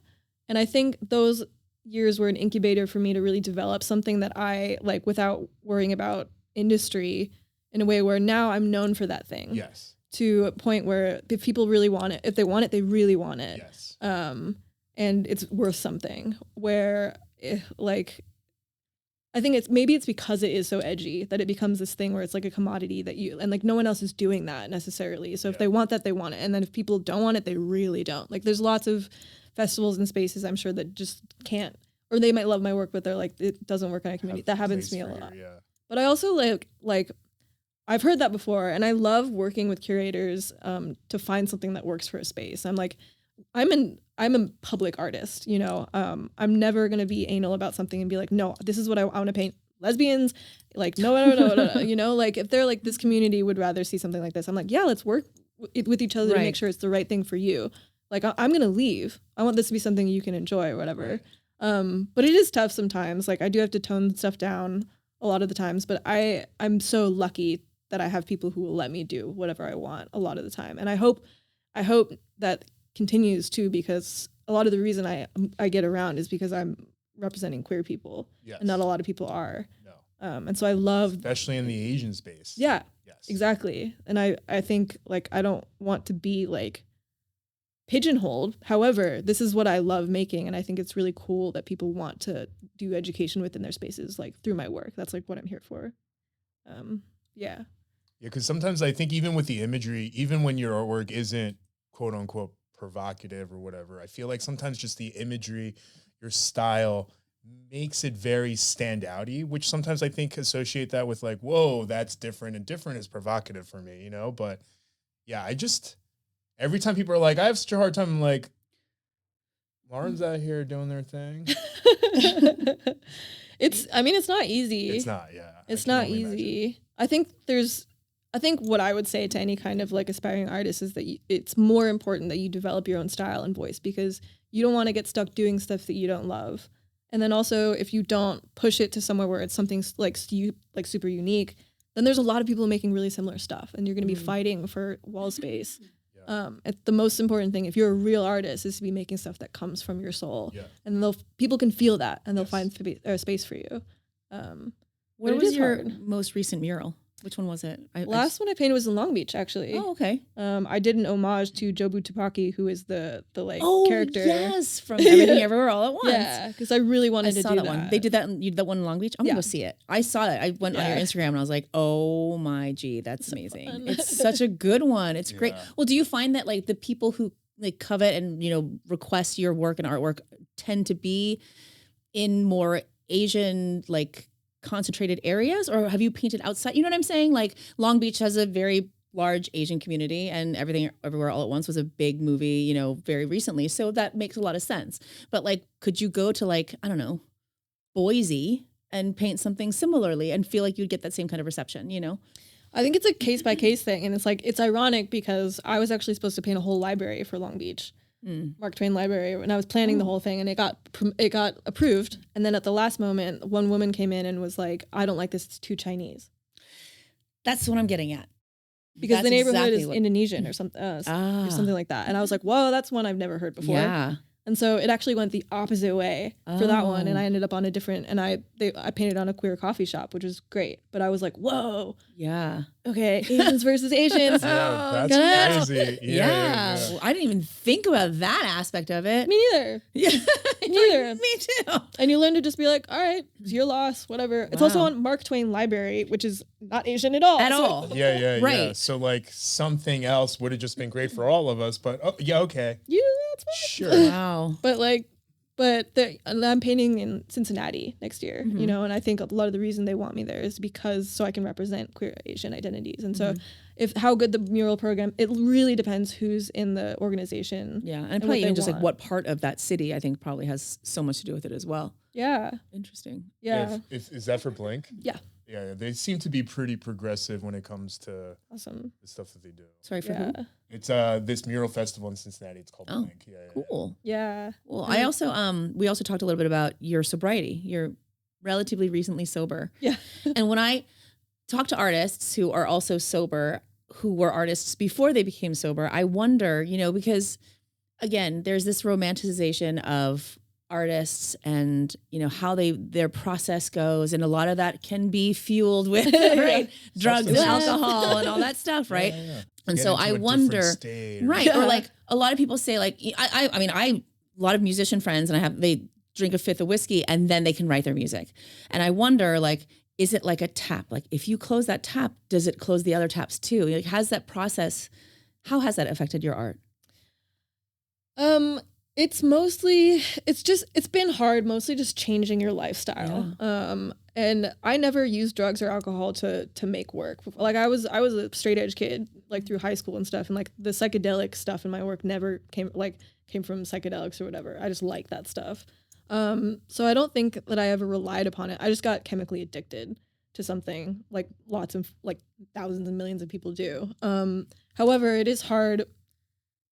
And I think those years were an incubator for me to really develop something that I like without worrying about industry, in a way where now I'm known for that thing. Yes. To a point where if people really want it, if they want it, they really want it. Yes. And it's worth something, where like, I think it's because it is so edgy that it becomes this thing where it's like a commodity that and like no one else is doing that necessarily. So if they want that, they want it. And then if people don't want it, they really don't. Like there's lots of festivals and spaces, I'm sure, that just can't, or they might love my work, but they're like, it doesn't work in our community. That happens to me a lot. But I also like I've heard that before, and I love working with curators to find something that works for a space. I'm like, I'm a public artist, you know. I'm never gonna be anal about something and be like, no, this is what I want to paint lesbians. Like, no, you know, like if they're like, this community would rather see something like this, I'm like, yeah, let's work with each other to make sure it's the right thing for you. Like, I'm gonna leave. I want this to be something you can enjoy or whatever. But it is tough sometimes. Like, I do have to tone stuff down a lot of the times, but I'm so lucky that I have people who will let me do whatever I want a lot of the time. And I hope that continues too, because a lot of the reason I get around is because I'm representing queer people, and not a lot of people are. No. And so I love, especially in the Asian space. Yeah. Yes. Exactly. And I think like I don't want to be like pigeonholed. However, this is what I love making, and I think it's really cool that people want to do education within their spaces, like through my work. That's like what I'm here for. Yeah, because sometimes I think even with the imagery, even when your artwork isn't quote unquote provocative or whatever, I feel like sometimes just the imagery, your style makes it very standouty, which sometimes I think associate that with like, whoa, that's different, and different is provocative for me, you know? But yeah, every time people are like, I have such a hard time, I'm like, Lauren's out here doing their thing. It's not easy. It's not, yeah. It's not easy. Imagine. I think what I would say to any kind of like aspiring artist is that it's more important that you develop your own style and voice, because you don't want to get stuck doing stuff that you don't love. And then also, if you don't push it to somewhere where it's something like super unique, then there's a lot of people making really similar stuff, and you're going to be fighting for wall space. It's the most important thing, if you're a real artist, is to be making stuff that comes from your soul, and people can feel that, and they'll find space for you. Where was your most recent mural? Which one was it? Last one I painted was in Long Beach, actually. Oh, okay. I did an homage to Jobu Tupaki, who is the character. Yes, from Everything Everywhere All at Once. Yeah, because I really wanted to do that one. They did that. You did that one in Long Beach. I'm gonna go see it. I saw it. I went on your Instagram and I was like, oh my gee, that's amazing. It's such a good one. It's great. Well, do you find that like the people who like covet and request your work and artwork tend to be in more Asian like concentrated areas, or have you painted outside? You know what I'm saying? Like Long Beach has a very large Asian community, and Everything Everywhere All at Once was a big movie, very recently. So that makes a lot of sense. But like, could you go to like, I don't know, Boise and paint something similarly and feel like you'd get that same kind of reception, I think it's a case by case thing. And it's ironic because I was actually supposed to paint a whole library for Long Beach. Mark Twain Library, and I was planning the whole thing, and it got approved, and then at the last moment one woman came in and was like, I don't like this, it's too Chinese. That's what I'm getting at, because the neighborhood is Indonesian or something like that, and I was like, whoa, that's one I've never heard before. And And so it actually went the opposite way for that one. And I ended up on a different, and I painted on a queer coffee shop, which was great. But I was like, whoa. Yeah. Okay. Asians versus Asians. Yeah, that's crazy. Yeah. Well, I didn't even think about that aspect of it. Me neither. Yeah. Neither. Me too. And you learn to just be like, all right, it's your loss, whatever. It's also on Mark Twain Library, which is not Asian at all. At all. Yeah. Right. So like something else would have just been great for all of us, but okay. Yeah, that's fine. Sure. Wow. But I'm painting in Cincinnati next year, you know, and I think a lot of the reason they want me there is because so I can represent queer Asian identities. And so if how good the mural program, it really depends who's in the organization. Yeah. And probably even just like what part of that city I think probably has so much to do with it as well. Yeah. Interesting. Yeah. Is that for Blink? Yeah. Yeah, they seem to be pretty progressive when it comes to awesome the stuff that they do. Sorry for who? It's this mural festival in Cincinnati. It's called Blink. Cool. Yeah. Well, I also we also talked a little bit about your sobriety. You're relatively recently sober. Yeah. And when I talk to artists who are also sober, who were artists before they became sober, I wonder, you know, because again, there's this romanticization of artists and, you know, how their process goes. And a lot of that can be fueled with right? drugs and alcohol and all that stuff, right? Yeah. And so I wonder, right? Or like a lot of people say like, I mean, a lot of musician friends and they drink a fifth of whiskey and then they can write their music. And I wonder like, is it like a tap? Like if you close that tap, does it close the other taps too? Like has that process, how has that affected your art? It's been hard, mostly just changing your lifestyle. Yeah. And I never used drugs or alcohol to make work. Like I was a straight edge kid, like through high school and stuff. And like the psychedelic stuff in my work never came from psychedelics or whatever. I just like that stuff. So I don't think that I ever relied upon it. I just got chemically addicted to something like lots of like thousands and millions of people do. However, it is hard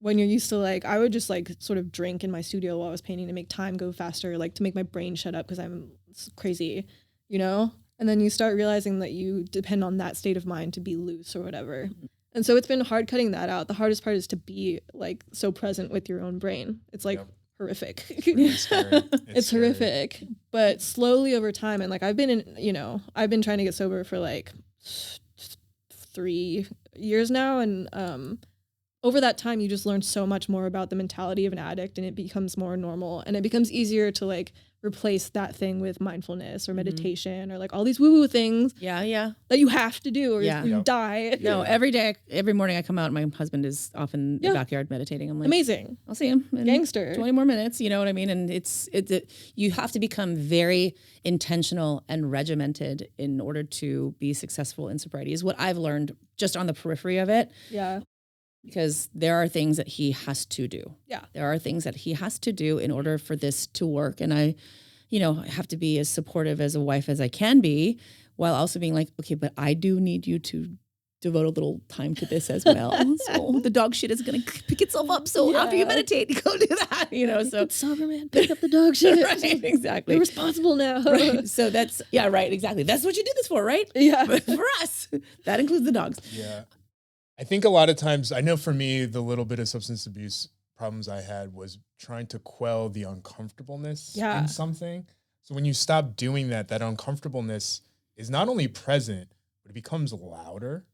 when you're used to like, I would just like sort of drink in my studio while I was painting to make time go faster, like to make my brain shut up because I'm crazy, you know? And then you start realizing that you depend on that state of mind to be loose or whatever. Mm-hmm. And so it's been hard cutting that out. The hardest part is to be like so present with your own brain. It's like horrific. It's horrific. But slowly over time, and like I've been trying to get sober for like 3 years now. And over that time, you just learn so much more about the mentality of an addict and it becomes more normal and it becomes easier to like replace that thing with mindfulness or meditation or like all these woo-woo things that you have to do or you die. No, every morning I come out and my husband is off in the backyard meditating. I'm like, amazing. I'll see him in gangster 20 more minutes, you know what I mean? And it's you have to become very intentional and regimented in order to be successful in sobriety is what I've learned just on the periphery of it. Yeah. Because there are things that he has to do. Yeah. There are things that he has to do in order for this to work. And I have to be as supportive as a wife as I can be while also being like, okay, but I do need you to devote a little time to this as well. So the dog shit is going to pick itself up. So after you meditate, go do that, you know. So sober man, pick up the dog shit. Right, exactly. You're responsible now. Right. So that's, right, exactly. That's what you did this for, right? Yeah. But for us, that includes the dogs. Yeah. I think a lot of times, I know for me, the little bit of substance abuse problems I had was trying to quell the uncomfortableness in something. So when you stop doing that uncomfortableness is not only present, but it becomes louder.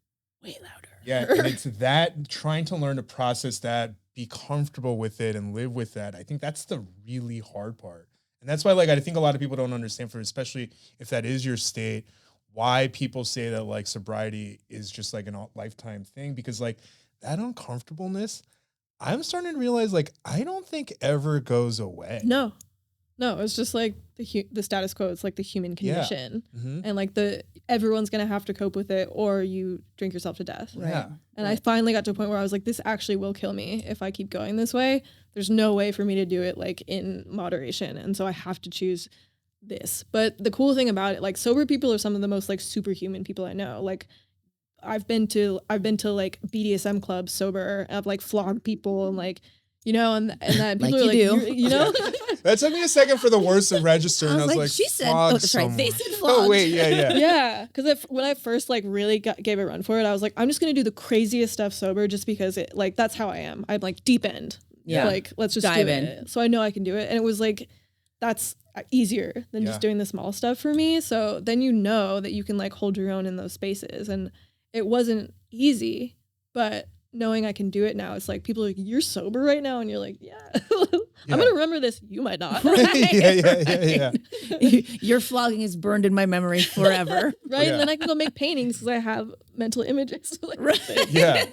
Way louder. Yeah, and it's that, trying to learn to process that, be comfortable with it and live with that. I think that's the really hard part. And that's why, like, I think a lot of people don't understand, especially if that is your state, why people say that like sobriety is just like a lifetime thing, because like that uncomfortableness, I'm starting to realize like I don't think ever goes away. No, it's just like the status quo. It's like the human condition, and like everyone's gonna have to cope with it, or you drink yourself to death. Right. Yeah. And I finally got to a point where I was like, this actually will kill me if I keep going this way. There's no way for me to do it like in moderation, and so I have to choose this. But the cool thing about it, like sober people are some of the most like superhuman people I know. Like I've been to like BDSM clubs sober. I've like flogged people and like, you know, and that people like are like, you know. That took me a second for the words to register, and I was like, she said, oh, that's right. They said flogged. Oh wait, yeah. Yeah, because when I first like really gave a run for it, I was like, I'm just gonna do the craziest stuff sober, just because it like that's how I am. I'm like deep end. Yeah. Like, let's just Dive do in. it. So I know I can do it. And it was like, that's easier than just doing the small stuff for me. So then you know that you can like hold your own in those spaces. And it wasn't easy, but knowing I can do it now, it's like people are like, you're sober right now? And you're like, yeah. I'm going to remember this. You might not. Right? yeah. Your flogging is burned in my memory forever. Right? Yeah. And then I can go make paintings because I have mental images. Like, Right. Yeah.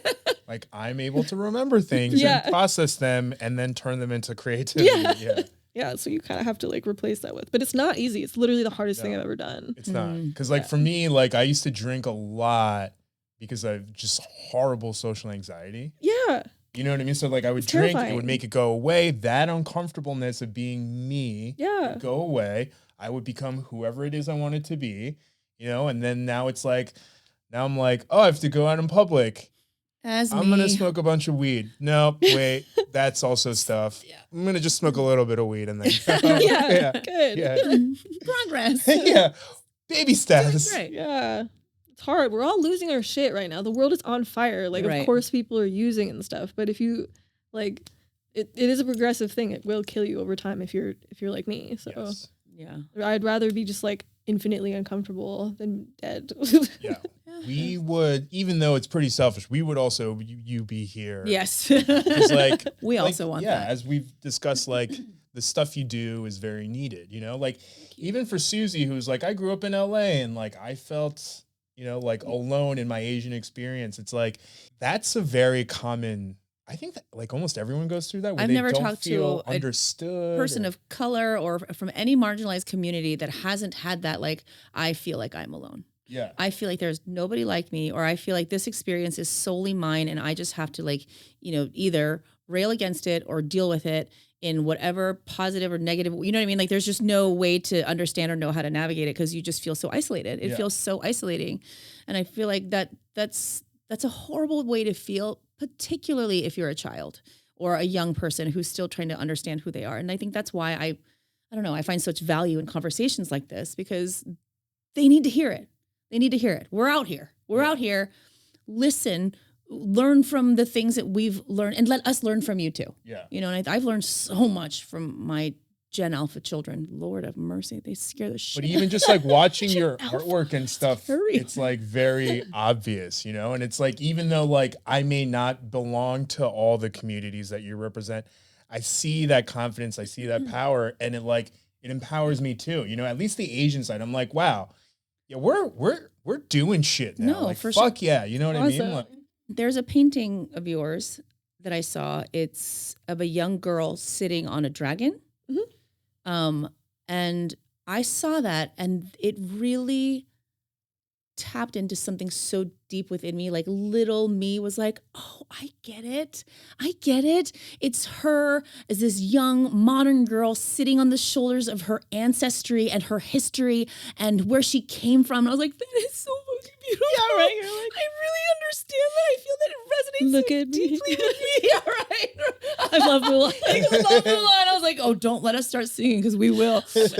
Like I'm able to remember things and process them and then turn them into creativity. Yeah. Yeah, so you kind of have to like replace that with, but it's not easy. It's literally the hardest thing I've ever done. It's not. Because like for me, like I used to drink a lot because I've just horrible social anxiety. Yeah. You know what I mean? So like I would It's drink, terrifying. it would make it go away. That uncomfortableness of being me would go away. I would become whoever it is I wanted to be, you know? And then now it's like, now I'm like, oh, I have to go out in public. I'm going to smoke a bunch of weed. No, wait, that's also stuff. Yeah. I'm going to just smoke a little bit of weed and then. Good. Yeah. Progress. Yeah. Baby steps. Right. Yeah. It's hard. We're all losing our shit right now. The world is on fire. Like, Right. of course people are using it and stuff, but if you like, it is a progressive thing. It will kill you over time if you're like me. So Yes. Yeah. I'd rather be just like infinitely uncomfortable than dead. Yeah. We would, even though it's pretty selfish, we would also, you be here. Yes. Because like, we like, also want that. as we've discussed, like the stuff you do is very needed, you know, like even for Susie, who's like, I grew up in LA and like, I felt, you know, like alone in my Asian experience. It's like, that's a very common, I think that like almost everyone goes through that. Where I've they never don't talked feel to a understood. Person of color or from any marginalized community that hasn't had that, like, I feel like I'm alone. Yeah. I feel like there's nobody like me, or I feel like this experience is solely mine and I just have to like, you know, either rail against it or deal with it in whatever positive or negative, you know what I mean? Like there's just no way to understand or know how to navigate it because you just feel so isolated. It feels so isolating. And I feel like that's a horrible way to feel, particularly if you're a child or a young person who's still trying to understand who they are. And I think that's why I don't know, I find such value in conversations like this because they need to hear it. They need to hear it. We're out here. We're out here. Listen, learn from the things that we've learned and let us learn from you too. Yeah. You know, and I've learned so much from my Gen Alpha children. Lord have mercy. They scare the shit. But even just like watching your Alpha. artwork and stuff, Hurry. it's like very obvious, you know? And it's like, even though like I may not belong to all the communities that you represent, I see that confidence, I see that power, and it empowers me too. You know, at least the Asian side, I'm like, wow, yeah, we're doing shit now. No, like, for fuck sure. yeah, you know what I mean? Awesome. Like, There's a painting of yours that I saw. It's of a young girl sitting on a dragon. And I saw that and it really tapped into something so deep within me. Like little me was like, oh, I get it. I get it. It's her as this young modern girl sitting on the shoulders of her ancestry and her history and where she came from. And I was like, that is so fucking beautiful. Yeah, right. You're like, I really understand that. I feel that it resonates Look so at me. deeply with me. Yeah, right. I love Mulan. I love Mulan. I was like, oh, don't let us start singing because we will. But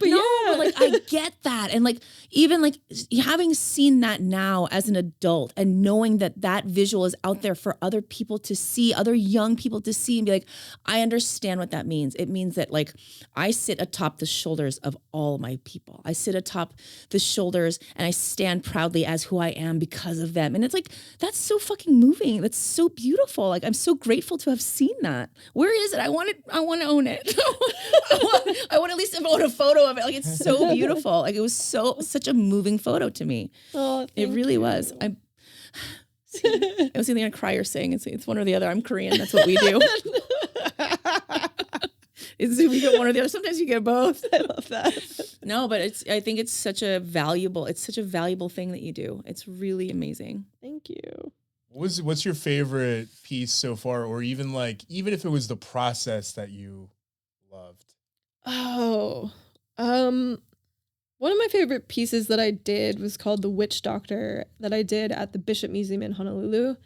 but like I get that. And like even like having seen that now as an adult and knowing that that visual is out there for other people to see, other young people to see and be like, I understand what that means. It means that like I sit atop the shoulders of all my people. I sit atop the shoulders and I stand proudly as who I am because of them. And it's like, that's so fucking moving. That's so beautiful. Like I'm so grateful to have seen that. Where is it? I want to own it. I want to at least own a photo of it. Like it's so beautiful. Like it was such a moving photo to me. Oh, It really was. I was either gonna cry or sing. It's one or the other. I'm Korean. That's what we do. We get one or the other. Sometimes you get both. I love that. No, but I think it's such a valuable thing that you do. It's really amazing. Thank you. what's your favorite piece so far? Or even if it was the process that you loved? Oh, one of my favorite pieces that I did was called The Witch Doctor that I did at the Bishop Museum in Honolulu.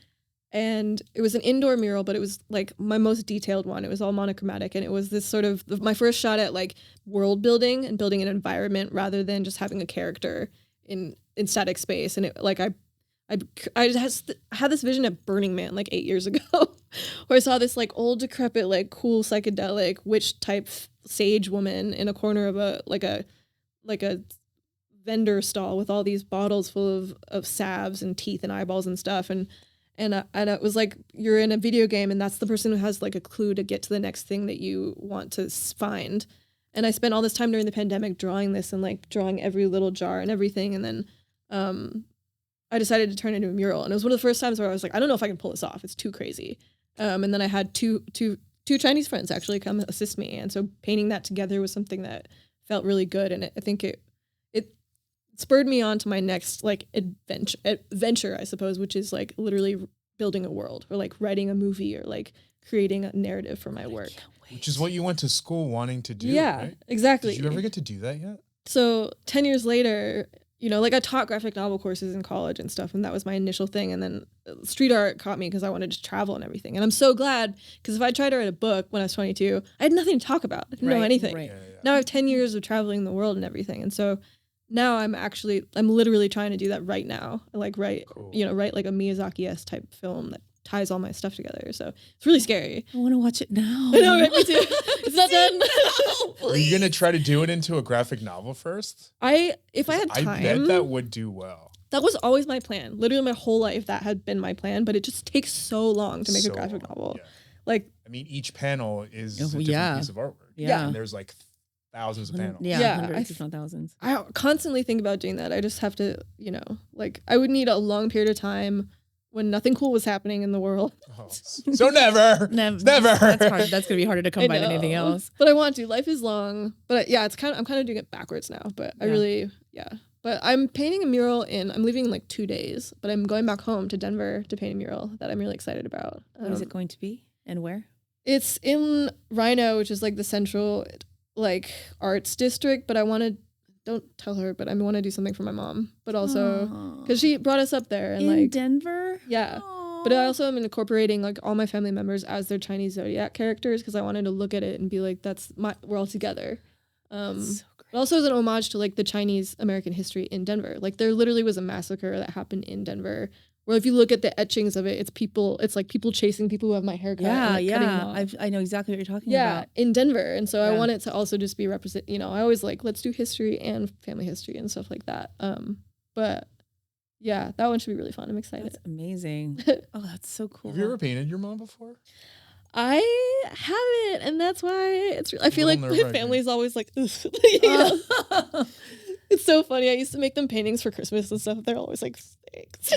And it was an indoor mural, but it was like my most detailed one. It was all monochromatic. And it was this sort of my first shot at like world building and building an environment rather than just having a character in static space. And it like I had this vision at Burning Man like 8 years ago. where I saw this like old decrepit, like cool psychedelic witch type sage woman in a corner of a vendor stall with all these bottles full of salves and teeth and eyeballs and stuff. And it was like, you're in a video game and that's the person who has like a clue to get to the next thing that you want to find. And I spent all this time during the pandemic drawing this and like drawing every little jar and everything. And then I decided to turn it into a mural. And it was one of the first times where I was like, I don't know if I can pull this off. It's too crazy. And then I had two Chinese friends actually come assist me. And so painting that together was something that felt really good. And I think it spurred me on to my next like adventure, I suppose, which is like literally building a world or like writing a movie or like creating a narrative for my work. Which is what you went to school wanting to do, yeah, right? Exactly. Did you ever get to do that yet? So 10 years later, you know, like I taught graphic novel courses in college and stuff, and that was my initial thing. And then street art caught me because I wanted to travel and everything. And I'm so glad, because if I tried to write a book when I was 22, I had nothing to talk about. I didn't know anything. Right. Now I have 10 years of traveling the world and everything. And so now I'm literally trying to do that right now. Like write like a Miyazaki-esque type film that ties all my stuff together. So it's really scary. I want to watch it now. I know, right? Me too. It's not done. Are you going to try to do it into a graphic novel first? If I had time. I bet that would do well. That was always my plan. Literally my whole life that had been my plan, but it just takes so long to make a graphic novel. Yeah. Like, I mean, each panel is a different piece of artwork. Yeah. And there's like thousands of panels. Yeah, hundreds, if not thousands. I constantly think about doing that. I just have to, like I would need a long period of time when nothing cool was happening in the world. Oh, so never. Never. Never. That's hard. That's going to be harder to come by than anything else. But I want to. Life is long. But yeah, I'm kind of doing it backwards now. But I really, But I'm painting a mural I'm leaving in like 2 days, but I'm going back home to Denver to paint a mural that I'm really excited about. What is it going to be and where? It's in Rhino, which is like the central like arts district, but don't tell her, but I want to do something for my mom, but also because she brought us up there and in Denver. Yeah. But I also am incorporating like all my family members as their Chinese zodiac characters because I wanted to look at it and be like, we're all together. So but also as an homage to like the Chinese American history in Denver. Like there literally was a massacre that happened in Denver. Where if you look at the etchings of it, it's like people chasing people who have my haircut. I know exactly what you're talking about. Yeah, in Denver. And so I want it to also just be represent, I always like, let's do history and family history and stuff like that. But yeah, that one should be really fun. I'm excited. That's amazing. Oh, that's so cool. Have you ever painted your mom before? I haven't, and that's why I feel like my family's always like, it's so funny. I used to make them paintings for Christmas and stuff. They're always like, thanks.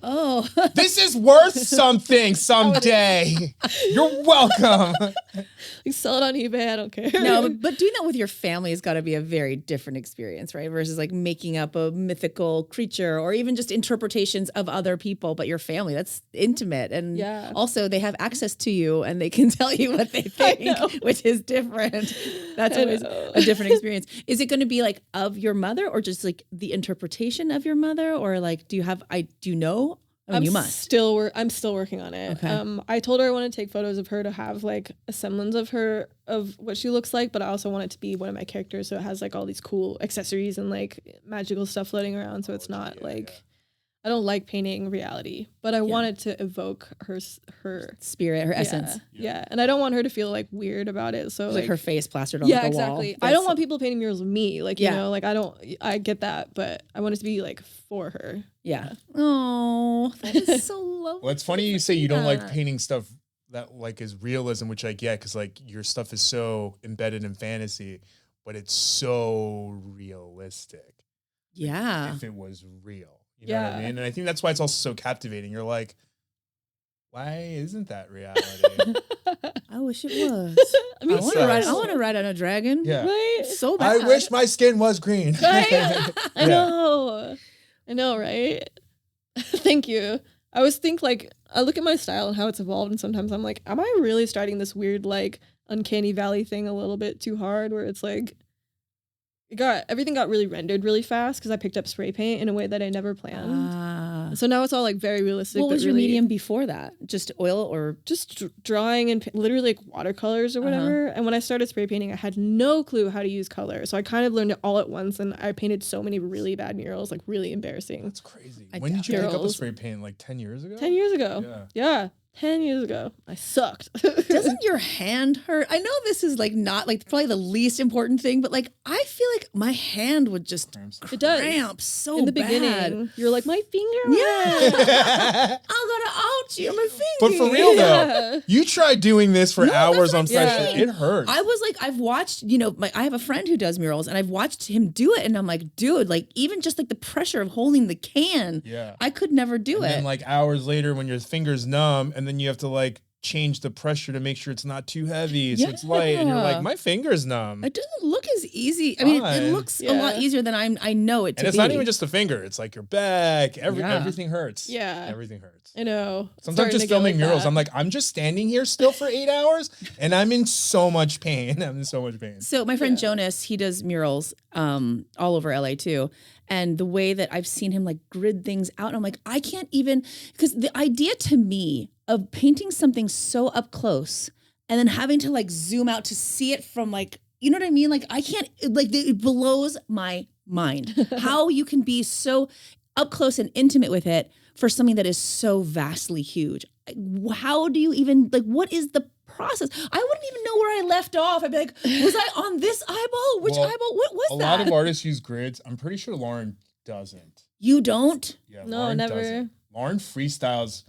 Oh. This is worth something someday. You're welcome. You sell it on eBay. I don't care. No, but doing that with your family has got to be a very different experience, right? Versus like making up a mythical creature or even just interpretations of other people, but your family, that's intimate. And also they have access to you and they can tell you what they think, which is different. That's always a different experience. Is it going to be like of your mother or just like the interpretation of your mother? Or like, do you know? I mean, you must. I'm still working on it. Okay. I told her I want to take photos of her to have like a semblance of what she looks like, but I also want it to be one of my characters, so it has like all these cool accessories and like magical stuff floating around. So it's not I don't like painting reality, but I wanted to evoke her spirit, her essence. Yeah, and I don't want her to feel like weird about it. So like her face plastered on the wall. Yeah, exactly. I don't want people painting murals of me. Like like I get that, but I want it to be like for her. Yeah. Oh, that is so lovely. Well, it's funny you say you don't like painting stuff that like is realism, which I get because like your stuff is so embedded in fantasy, but it's so realistic. Yeah. Like, if it was real. You know what I mean? And I think that's why it's also so captivating. You're like, why isn't that reality? I wish it was. I mean, I want to ride on a dragon. Yeah. Right? So bad. I wish my skin was green. Right? I know, right? Thank you. I always think like, I look at my style and how it's evolved, and sometimes I'm like, am I really starting this weird like uncanny valley thing a little bit too hard where it's like, everything got really rendered really fast because I picked up spray paint in a way that I never planned. So now it's all like very realistic. What was your medium before that? Just oil or just drawing and literally like watercolors or whatever. And when I started spray painting, I had no clue how to use color. So I kind of learned it all at once, and I painted so many really bad murals, like really embarrassing. That's crazy. When did you pick up a spray paint? Like 10 years ago? 10 years ago. Yeah. 10 years ago, I sucked. Doesn't your hand hurt? I know this is like not like probably the least important thing, but like I feel like my hand would just It does. cramp so In the bad. beginning, you're like, my finger. Yeah. I got an ouchie on my finger. But for real Yeah. though, you try doing this for No, hours that's on what I'm pressure. saying. It hurts. I was like, I've watched, I have a friend who does murals and I've watched him do it. And I'm like, dude, like even just like the pressure of holding the can, Yeah. I could never do And it. then like hours later when your finger's numb and then you have to like change the pressure to make sure it's not too heavy so it's light and you're like, Yeah. my finger's numb. It doesn't look as easy. I mean, it Fine. looks a lot easier than I know it to And it's be. not even just the finger. It's like your back. Everything hurts. Yeah. Everything hurts. I know. Sometimes just filming murals, I'm like, I'm just standing here still for 8 hours and I'm in so much pain. I'm in so much pain. So my friend Jonas, he does murals all over LA too. And the way that I've seen him like grid things out, I'm like, I can't even, because the idea to me of painting something so up close and then having to like zoom out to see it from like, you know what I mean? Like I can't, like it blows my mind how you can be so up close and intimate with it for something that is so vastly huge. How do you even, like, what is the process? I wouldn't even know where I left off. I'd be like, was I on this eyeball? Which eyeball? What was A that? lot of artists use grids. I'm pretty sure Lauren doesn't. You don't? Yeah, No, Lauren never. doesn't. Lauren freestyles.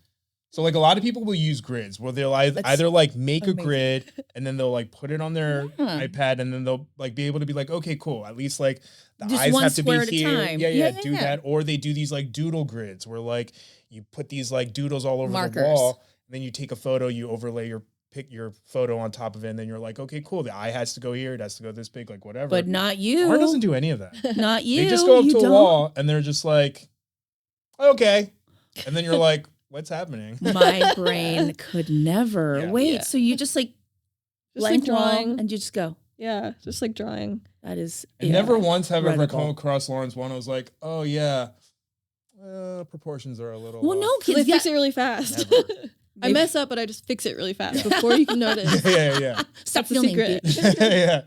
So like a lot of people will use grids where they'll either like make amazing. a grid and then they'll like put it on their Yeah. iPad and then they'll like be able to be like, okay, cool. At least like the Just eyes one have to be square at a here. time. Yeah, Yeah, do yeah. that. Or they do these like doodle grids where like you put these like doodles all over Markers. the wall. And then you take a photo, you overlay pick your photo on top of it, and then you're like, okay, cool. The eye has to go here, it has to go this big, like whatever. But not you. Lauren doesn't do any of that. Not you. They just go up You to a don't. wall and they're just like, okay. And then you're like, what's happening? My brain could never. Yeah. Wait, Yeah. so you just like Just like blank wall drawing. and you just go. Yeah, just like drawing. That is And never once have I ever incredible. come across Lauren's one. I was like, oh yeah, proportions are a little. Well, no, off. Because I kids. fix it really fast. Never. I mess up, but I just fix it really fast before you can notice. yeah. Stop That's the filming, secret. bitch. yeah.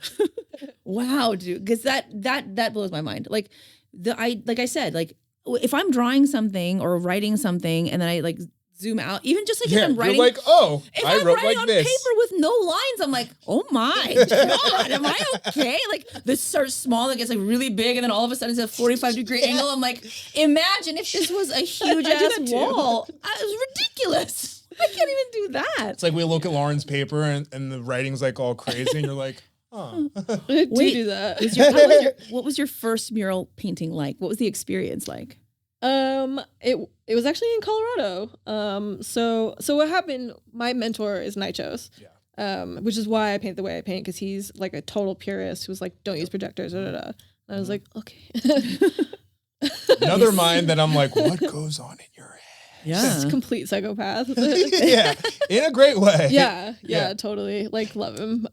Wow, dude, because that blows my mind. Like like I said, like if I'm drawing something or writing something, and then I like zoom out, even just like if I'm writing, You're like, oh, if I I'm wrote writing like on this. paper with no lines, I'm like, oh my god, am I okay? Like this starts small, it gets like really big, and then all of a sudden it's a 45-degree angle. I'm like, imagine if this was a huge I do ass that too. wall. It was ridiculous. I can't even do that. It's like we look at Lauren's paper and the writing's like all crazy, and you're like, oh. I Wait, do that. What was your first mural painting like? What was the experience like? It was actually in Colorado. So what happened? My mentor is Nichos. Yeah. Which is why I paint the way I paint, because he's like a total purist who's like, don't use projectors. And I was like, okay. Another mind that I'm like, what goes on in your head? Just complete psychopath. Yeah, in a great way. Yeah, totally. Like, love him.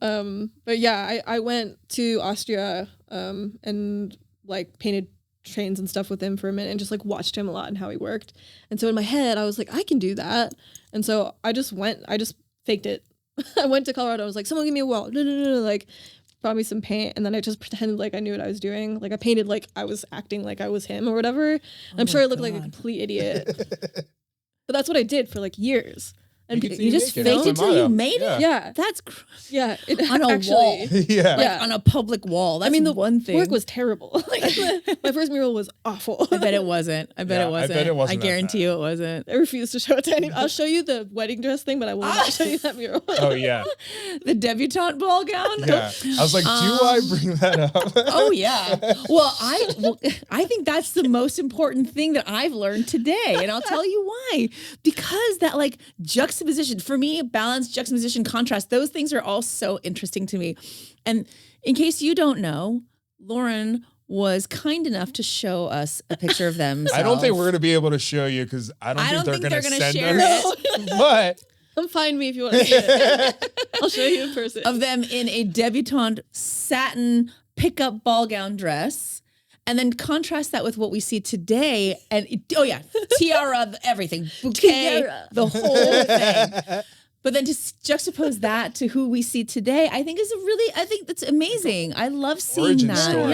But yeah, I went to Austria and like painted trains and stuff with him for a minute and just like watched him a lot and how he worked. And so in my head, I was like, I can do that. And so I just faked it. I went to Colorado. I was like, someone give me a wall. No, like, brought me some paint, and then I just pretended like I knew what I was doing. Like I painted like I was acting like I was him or whatever. And I'm sure I looked like a complete idiot. But that's what I did for like years. And You just faked it till you made it? Yeah. That's Yeah. It on a actually, wall. Yeah. Like on a public wall. That's I mean, the one thing. work was terrible. Like, my first mural was awful. I bet it wasn't. I bet Yeah, it wasn't. I bet it wasn't I that guarantee bad. you it wasn't. I refuse to show it to anyone. I'll show you the wedding dress thing, but I will not show you that mural. Oh yeah. The debutante ball gown? Yeah. I was like, do I bring that up? Oh yeah. Well, I think that's the most important thing that I've learned today, and I'll tell you why. Because that like juxtaposition for me, balance, juxtaposition, contrast, those things are all so interesting to me. And in case you don't know, Lauren was kind enough to show us a picture of them. I don't think we're gonna be able to show you because I don't think they're gonna send share us. But Come find me if you want to see it. I'll show you in person. of them in a debutante satin pickup ball gown dress. And then contrast that with what we see today. And tiara, everything, bouquet, Tiara. the whole thing. But then to juxtapose that to who we see today, I think that's amazing. I love seeing Origin that. story.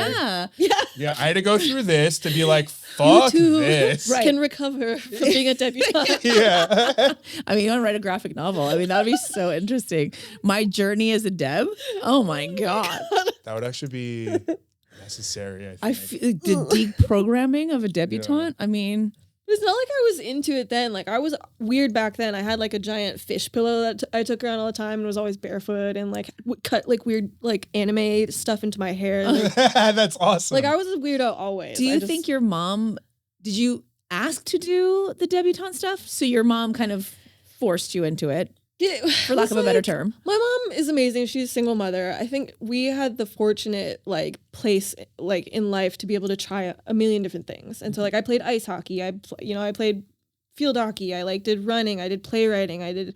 Yeah. Yeah, I had to go through this to be like, fuck this. Right. Can recover from being a debutante. Yeah. I mean, you want to write a graphic novel. I mean, that would be so interesting. My journey as a Deb. Oh my God. That would actually be necessary, I think. I feel the deprogramming of a debutante. I mean, It's not like I was into it then. Like I was weird back then. I had like a giant fish pillow that I took around all the time and was always barefoot and like would cut like weird like anime stuff into my hair. Like, That's awesome. like I was a weirdo always. do you think your mom, did you ask to do the debutante stuff? So your mom kind of forced you into it, for lack of a better term. My mom is amazing. She's a single mother. I think we had the fortunate like place like in life to be able to try a million different things. And so like I played ice hockey. I played field hockey. I like did running. I did playwriting. I did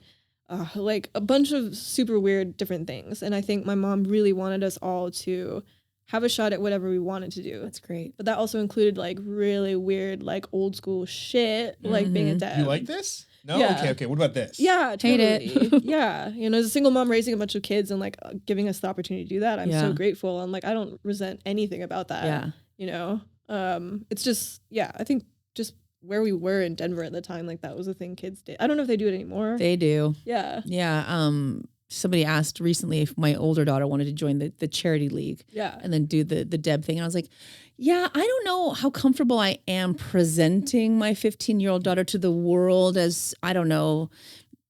like a bunch of super weird different things. And I think my mom really wanted us all to have a shot at whatever we wanted to do. That's great. But that also included like really weird like old school shit, like being a deb. You like this? No? Yeah. Okay. What about this? Yeah, totally. Hate it. Yeah. As a single mom raising a bunch of kids and like giving us the opportunity to do that, I'm so grateful. And like, I don't resent anything about that. Yeah. It's just, I think just where we were in Denver at the time, like that was a thing kids did. I don't know if they do it anymore. They do. Yeah. Yeah. Somebody asked recently if my older daughter wanted to join the charity league. Yeah. And then do the Deb thing. And I was like, yeah, I don't know how comfortable I am presenting my 15-year-old daughter to the world as, I don't know.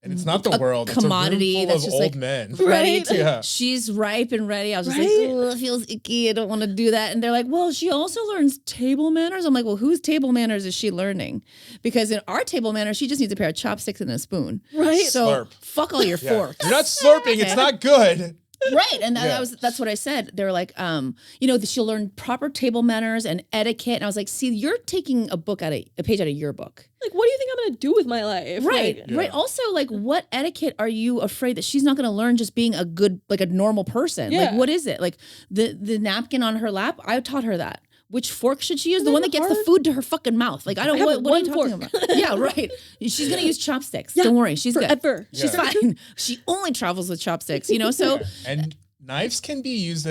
And it's not the world. Commodity it's a room full that's of just old like men. ready to, Yeah. she's ripe and ready. I was just like, oh, it feels icky. I don't want to do that. And they're like, well, she also learns table manners. I'm like, well, whose table manners is she learning? Because in our table manners, she just needs a pair of chopsticks and a spoon. Right. So Slurp. fuck all your forks. You're not slurping. It's not good. Right. And that's what I said. They were like, she'll learn proper table manners and etiquette. And I was like, see, you're taking a page out of your book. Like, what do you think I'm going to do with my life? Right. Like, Right. Also, like, what etiquette are you afraid that she's not going to learn just being a good, like a normal person? Yeah. Like, what is it? Like the napkin on her lap. I taught her that. Which fork should she use? The one that gets the food to her fucking mouth. Like, I don't know what are you talking about? Yeah, right. She's going to use chopsticks. Don't worry. She's forever. Good. She's fine. She only travels with chopsticks, so. And knives can be used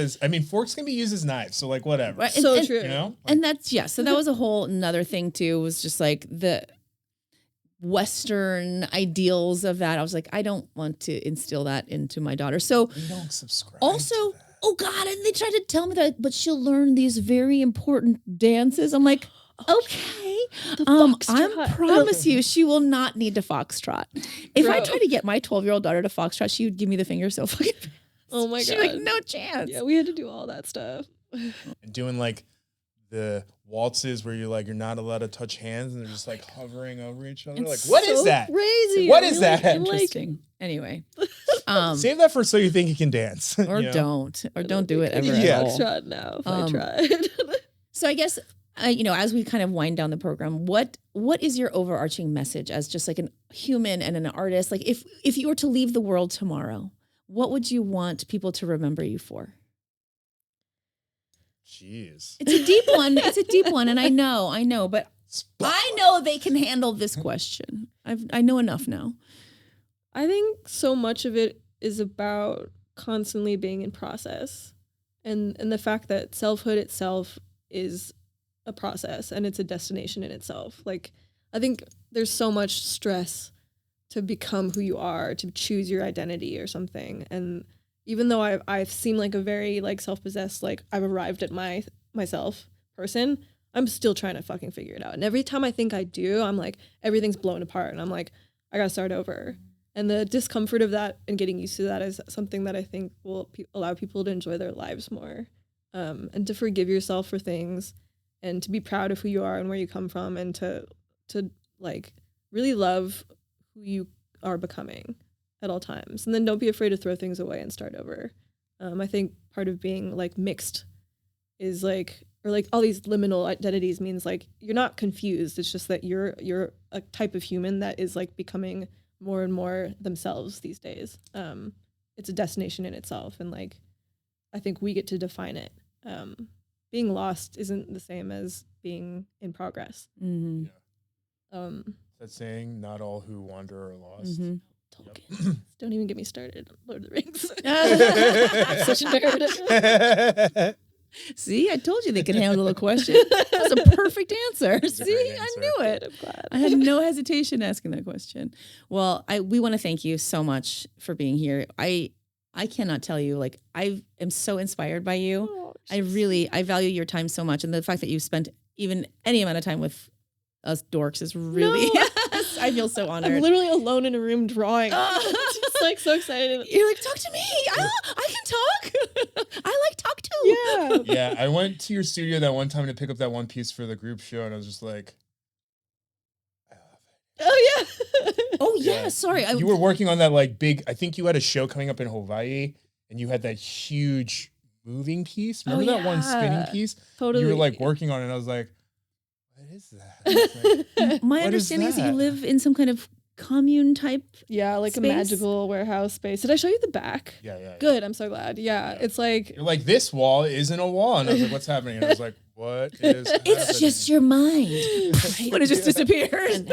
forks can be used as knives. So like whatever. Right. So and, true. And that's, so that was a whole another thing too, was just like the Western ideals of that. I was like, I don't want to instill that into my daughter. So We don't subscribe also, to that. oh God, and they tried to tell me that, but she'll learn these very important dances. I'm like, okay. I promise you, she will not need to foxtrot. If I tried to get my 12-year-old daughter to foxtrot, she would give me the finger so fucking fast. Oh my God. She's like, no chance. Yeah, we had to do all that stuff. And doing like the waltzes where you're not allowed to touch hands and they're just like hovering over each other. It's Like, what is so that? Crazy. What is that? Interesting. Anyway. Save that for so you think you can dance. Or don't. don't do it ever Yeah. at all. Foxtrot now if I tried. So I guess, as we kind of wind down the program, what is your overarching message as just like a human and an artist? Like if you were to leave the world tomorrow, what would you want people to remember you for? Jeez. It's a deep one. It's a deep one. And I know, but I know they can handle this question. I know enough now. I think so much of it is about constantly being in process and the fact that selfhood itself is a process and it's a destination in itself. Like, I think there's so much stress to become who you are, to choose your identity or something. And even though I've seemed like a very like self-possessed, like I've arrived at myself person, I'm still trying to fucking figure it out. And every time I think I do, I'm like, everything's blown apart and I'm like, I gotta start over. And the discomfort of that and getting used to that is something that I think will allow people to enjoy their lives more, and to forgive yourself for things and to be proud of who you are and where you come from and to like really love who you are becoming at all times. And then don't be afraid to throw things away and start over. I think part of being like mixed is like, or like all these liminal identities means like you're not confused. It's just that you're a type of human that is like becoming more and more themselves these days. It's a destination in itself. And like, I think we get to define it. Being lost isn't the same as being in progress. Mm-hmm. That saying, not all who wander are lost. Mm-hmm. Tolkien. Don't even get me started on Lord of the Rings. Such a nerd. See, I told you they could handle a question. That was a perfect answer. See, I knew it. I'm glad. I had no hesitation asking that question. Well, we want to thank you so much for being here. I cannot tell you, like, I am so inspired by you. Oh, I value your time so much. And the fact that you've spent even any amount of time with us dorks is really, I feel so honored. I'm literally alone in a room drawing. Just like so excited. You're like, talk to me. I can talk. I like talk too. Yeah. Yeah, I went to your studio that one time to pick up that one piece for the group show, and I was just like, Oh yeah. Oh yeah. Sorry. You were working on that like big. I think you had a show coming up in Hawaii, and you had that huge moving piece. Remember that one spinning piece? Totally. You were like working on it. And I was like, what is that? Like, My what understanding is that you that? live in some kind of commune type. Yeah, like space? a magical warehouse space. Did I show you the back? Yeah. Good. I'm so glad. Yeah. It's like You're like, this wall isn't a wall. And I was like, what's happening? And I was like, what is happening? It's just your mind. But it just disappears.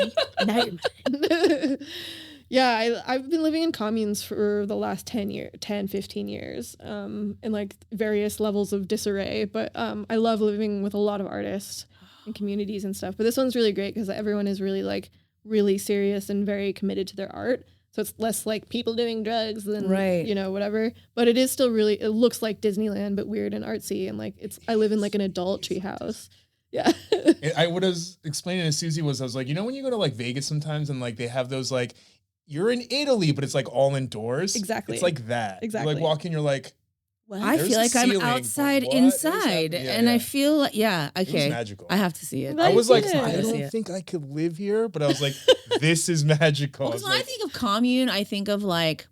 Yeah, I've been living in communes for the last 10, 15 years, in like various levels of disarray. But I love living with a lot of artists and communities and stuff. But this one's really great because everyone is really like really serious and very committed to their art. So it's less like people doing drugs than, you know, whatever. But it is still really, it looks like Disneyland, but weird and artsy. And like, I live in like an adult treehouse. Yeah. What I was explaining to Susie was, I was like, you know, when you go to like Vegas sometimes and like they have those like, you're in Italy, but it's like all indoors. Exactly. It's like that. Exactly. You like walk in, you're like, I there's feel a like I'm ceiling, but outside what is inside. happening? Yeah, and yeah. I feel like, It was okay. magical. I have to see it. Right. I was like, Yeah. I I see don't it. think I could live here, but I was like, this is magical. Because I was when I like, think of commune, I think of like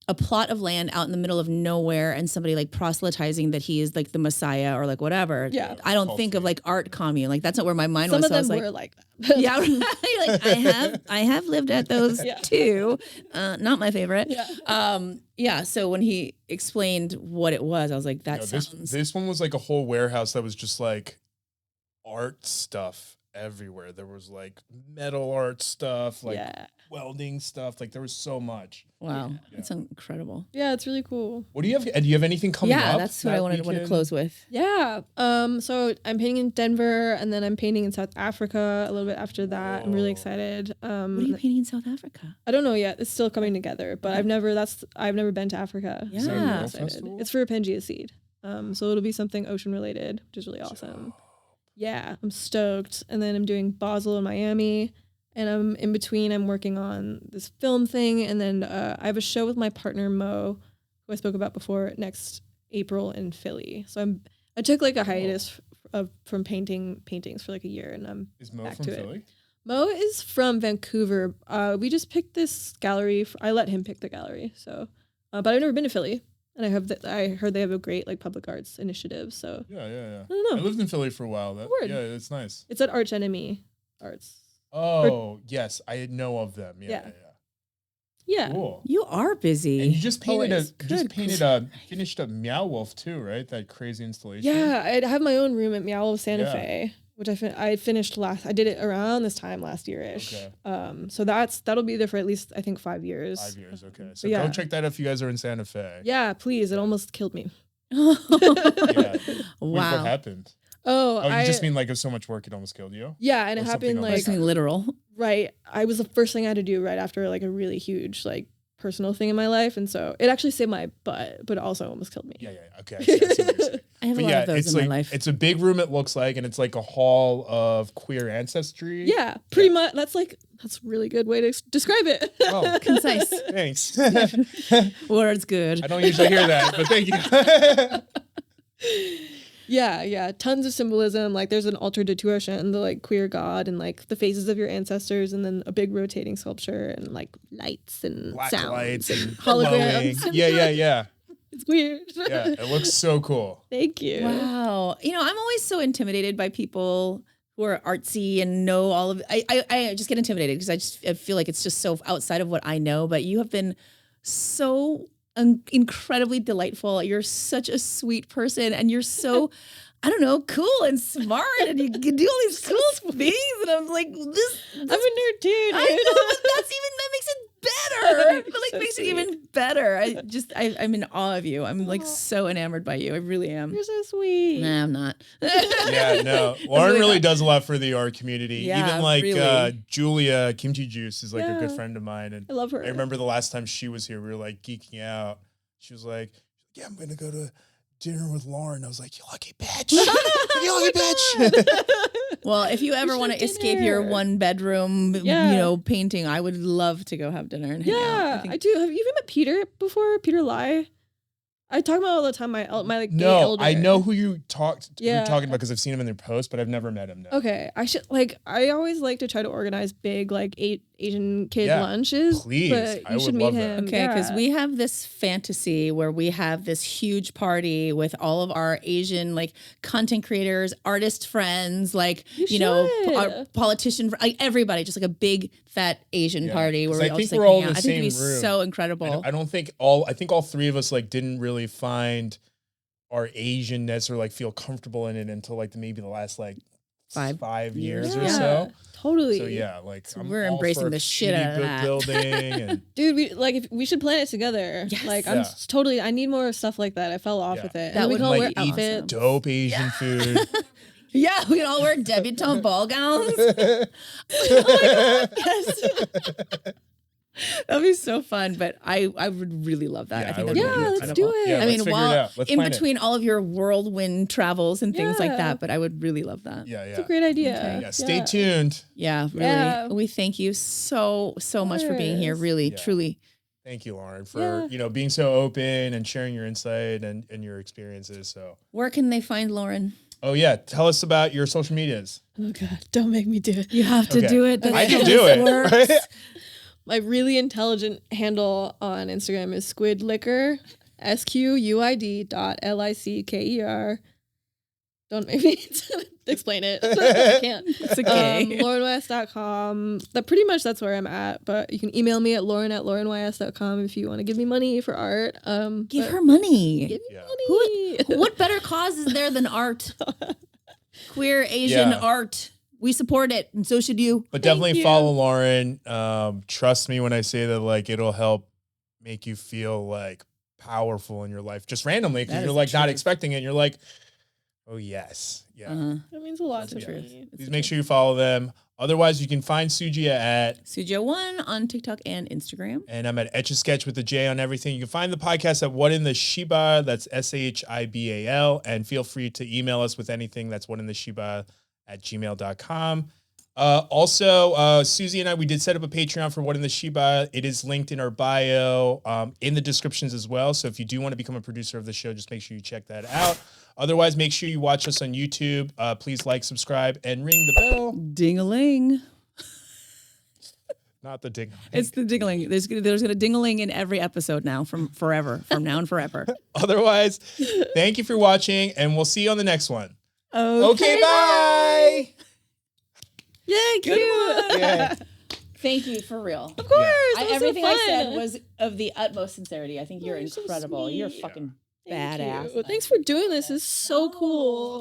a plot of land out in the middle of nowhere and somebody like proselytizing that he is like the Messiah or like whatever. Yeah. I don't think of like art commune. Like that's not where my mind Some was. of So I was them like, were like that. yeah, you're like I have lived at those Yeah. too. Not my favorite. Yeah. Yeah. So when he explained what it was, I was like, that this sounds. this one was like a whole warehouse that was just like art stuff everywhere. There was like metal art stuff, like Yeah. welding stuff. Like there was so much. Wow, Yeah. that's incredible. Yeah, it's really cool. What do you have? Do you have anything coming up? Yeah, that's what I wanted to close with. Yeah. So I'm painting in Denver and then I'm painting in South Africa a little bit after that. I'm really Whoa. excited. What are you painting in South Africa? I don't know yet. It's still coming together, but I've never been to Africa. Yeah. So I'm Mural really excited. festival? It's for a Pangea seed. So it'll be something ocean related, which is really awesome. Yeah, I'm stoked. And then I'm doing Basel in Miami. And I'm in between, I'm working on this film thing. And then I have a show with my partner, Mo, who I spoke about before, next April in Philly. So I took like a hiatus from painting paintings for like a year. And I'm Is Mo back from to Philly? it. Mo is from Vancouver. We just picked this gallery. I let him pick the gallery. So, but I've never been to Philly. And I heard they have a great like public arts initiative. So Yeah. I don't know. I lived in Philly for a while. Word. Yeah, it's nice. It's at Arch Enemy Arts. Oh, yes. I know of them. Yeah. Yeah. Cool. You are busy. And you just painted Always. finished a Meow Wolf too, right? That crazy installation. Yeah, I have my own room at Meow of Santa Yeah. Fe, which I finished I did it around this time last year-ish. Okay. So that'll be there for at least I think 5 years. 5 years. Okay. So Yeah. go check that out if you guys are in Santa Fe. Yeah, please. It almost killed me. Yeah. Wow. What happened? Oh, Oh, you just mean like it was so much work it almost killed you? yeah, and or it something happened else? like Something literal. right. I was the first thing I had to do right after like a really huge like personal thing in my life, and so it actually saved my butt, but it also almost killed me. Yeah. Okay. I see what you're saying. I have a But lot yeah, of those it's in like my life. it's a big room. It looks like, and it's like a hall of queer ancestry. Yeah, pretty much. That's a really good way to describe it. Oh, Concise. thanks. Words good. I don't usually hear that, but thank you. Yeah, tons of symbolism. Like there's an altar de Tuashen, the like queer god, and like the faces of your ancestors, and then a big rotating sculpture, and like lights and Black sounds lights and holograms. glowing. Yeah. It's weird. Yeah, it looks so cool. Thank you. Wow. You know, I'm always so intimidated by people who are artsy and know all of I just get intimidated because I feel like it's just so outside of what I know. But you have been so incredibly delightful. You're such a sweet person, and you're so, I don't know, cool and smart, and you can do all these cool things. And I'm like, this I'm a nerd too. I know, but that makes it better. But better. I'm in awe of you. I'm like so enamored by you. I really am. You're so sweet. Nah, I'm not. Yeah, no. Lauren really does a lot for the art community. Yeah, Even like really. Julia Kimchi Juice is like a good Yeah. friend of mine. And I love her. I remember the last time she was here, we were like geeking out. She was like, yeah, I'm going to go to dinner with Lauren. I was like, you lucky bitch. You lucky bitch. Well, if you ever should want to have escape your dinner. 1-bedroom, painting, I would love to go have dinner and hang out. Yeah, think- I do. Have you even met Peter before? Peter Lai? I talk about all the time. My like gay No, elder. I know who you're talking Yeah. about because I've seen him in their posts, but I've never met him. No. Okay, I should I always like to try to organize big like Asian kid Yeah, lunches. please. But I you should would meet love that. him. Okay, because yeah. we have this fantasy where we have this huge party with all of our Asian like content creators, artist friends, like our should. politician, like everybody, just like a big fat Asian Yeah. party where 'Cause we I all think just like we're all hang in out. the I think it'd be same room. so incredible. I think all three of us like didn't really find our Asianness or like feel comfortable in it until like maybe the last like 5 years or Yeah, so. totally. So yeah, like So we're embracing all for the shit out of community that. building and Dude, we should plan it together. Yes. Like Yeah. I need more stuff like that. I fell off Yeah. with it. That And we would can all be wear awesome. outfits. dope Asian food. Yeah, we can all wear debutante ball gowns. That'd be so fun, but I would really love that. Yeah, I think I that'd would be love let's incredible. do it. Yeah, I let's mean, figure it while out. Let's in plan it. between all of your whirlwind travels and things like Yeah. that, but I would really love that. Yeah, It's a yeah. great idea. Okay. Yeah, stay tuned. Yeah, really. Yeah. We thank you so much for being here. course. Really, Yeah. truly. Thank you, Lauren, for being so open and sharing your insight and your experiences. So Where can they find Lauren? oh yeah, tell us about your social medias. Oh god, don't make me do it. You have to do it. I can do it. Right? My really intelligent handle on Instagram is Squidlicker, SQUID.LICKER. Don't make me explain it. I can't. It's okay. LaurenYS.com. Pretty much that's where I'm at. But you can email me at lauren@laurenys.com if you want to give me money for art. Give but her money. give me Yeah. money. What better cause is there than art? Queer Asian Yeah. art. We support it, and so should you. But Thank definitely you. follow Lauren. Trust me when I say that, like, it'll help make you feel like powerful in your life just randomly That because is you're the like not truth. expecting it. And you're like, oh, yes. Yeah. That means a lot That's to the me. truth. Please make sure you follow them. Otherwise, you can find Suji at, Sujo1 on TikTok and Instagram. and I'm at Etch a Sketch with a J on everything. You can find the podcast at What in the Shibal. That's SHIBAL. And feel free to email us with anything. That's whatintheshibal@gmail.com. Also, Susie and I, we did set up a Patreon for What in the Shibal. It is linked in our bio, in the descriptions as well. So if you do want to become a producer of the show, just make sure you check that out. Otherwise, make sure you watch us on YouTube. Please like, subscribe, and ring the bell. Ding-a-ling. Not the ding. It's the ding-a-ling. There's gonna ding-a-ling in every episode now from now and forever. Otherwise, thank you for watching, and we'll see you on the next one. Okay, bye. Yeah, cute. Yeah. Thank you for real. Of course. that was Everything so I fun. said was of the utmost sincerity. I think you're You're so incredible. You're sweet. fucking Thank badass. you. Thanks for doing this. It's so cool.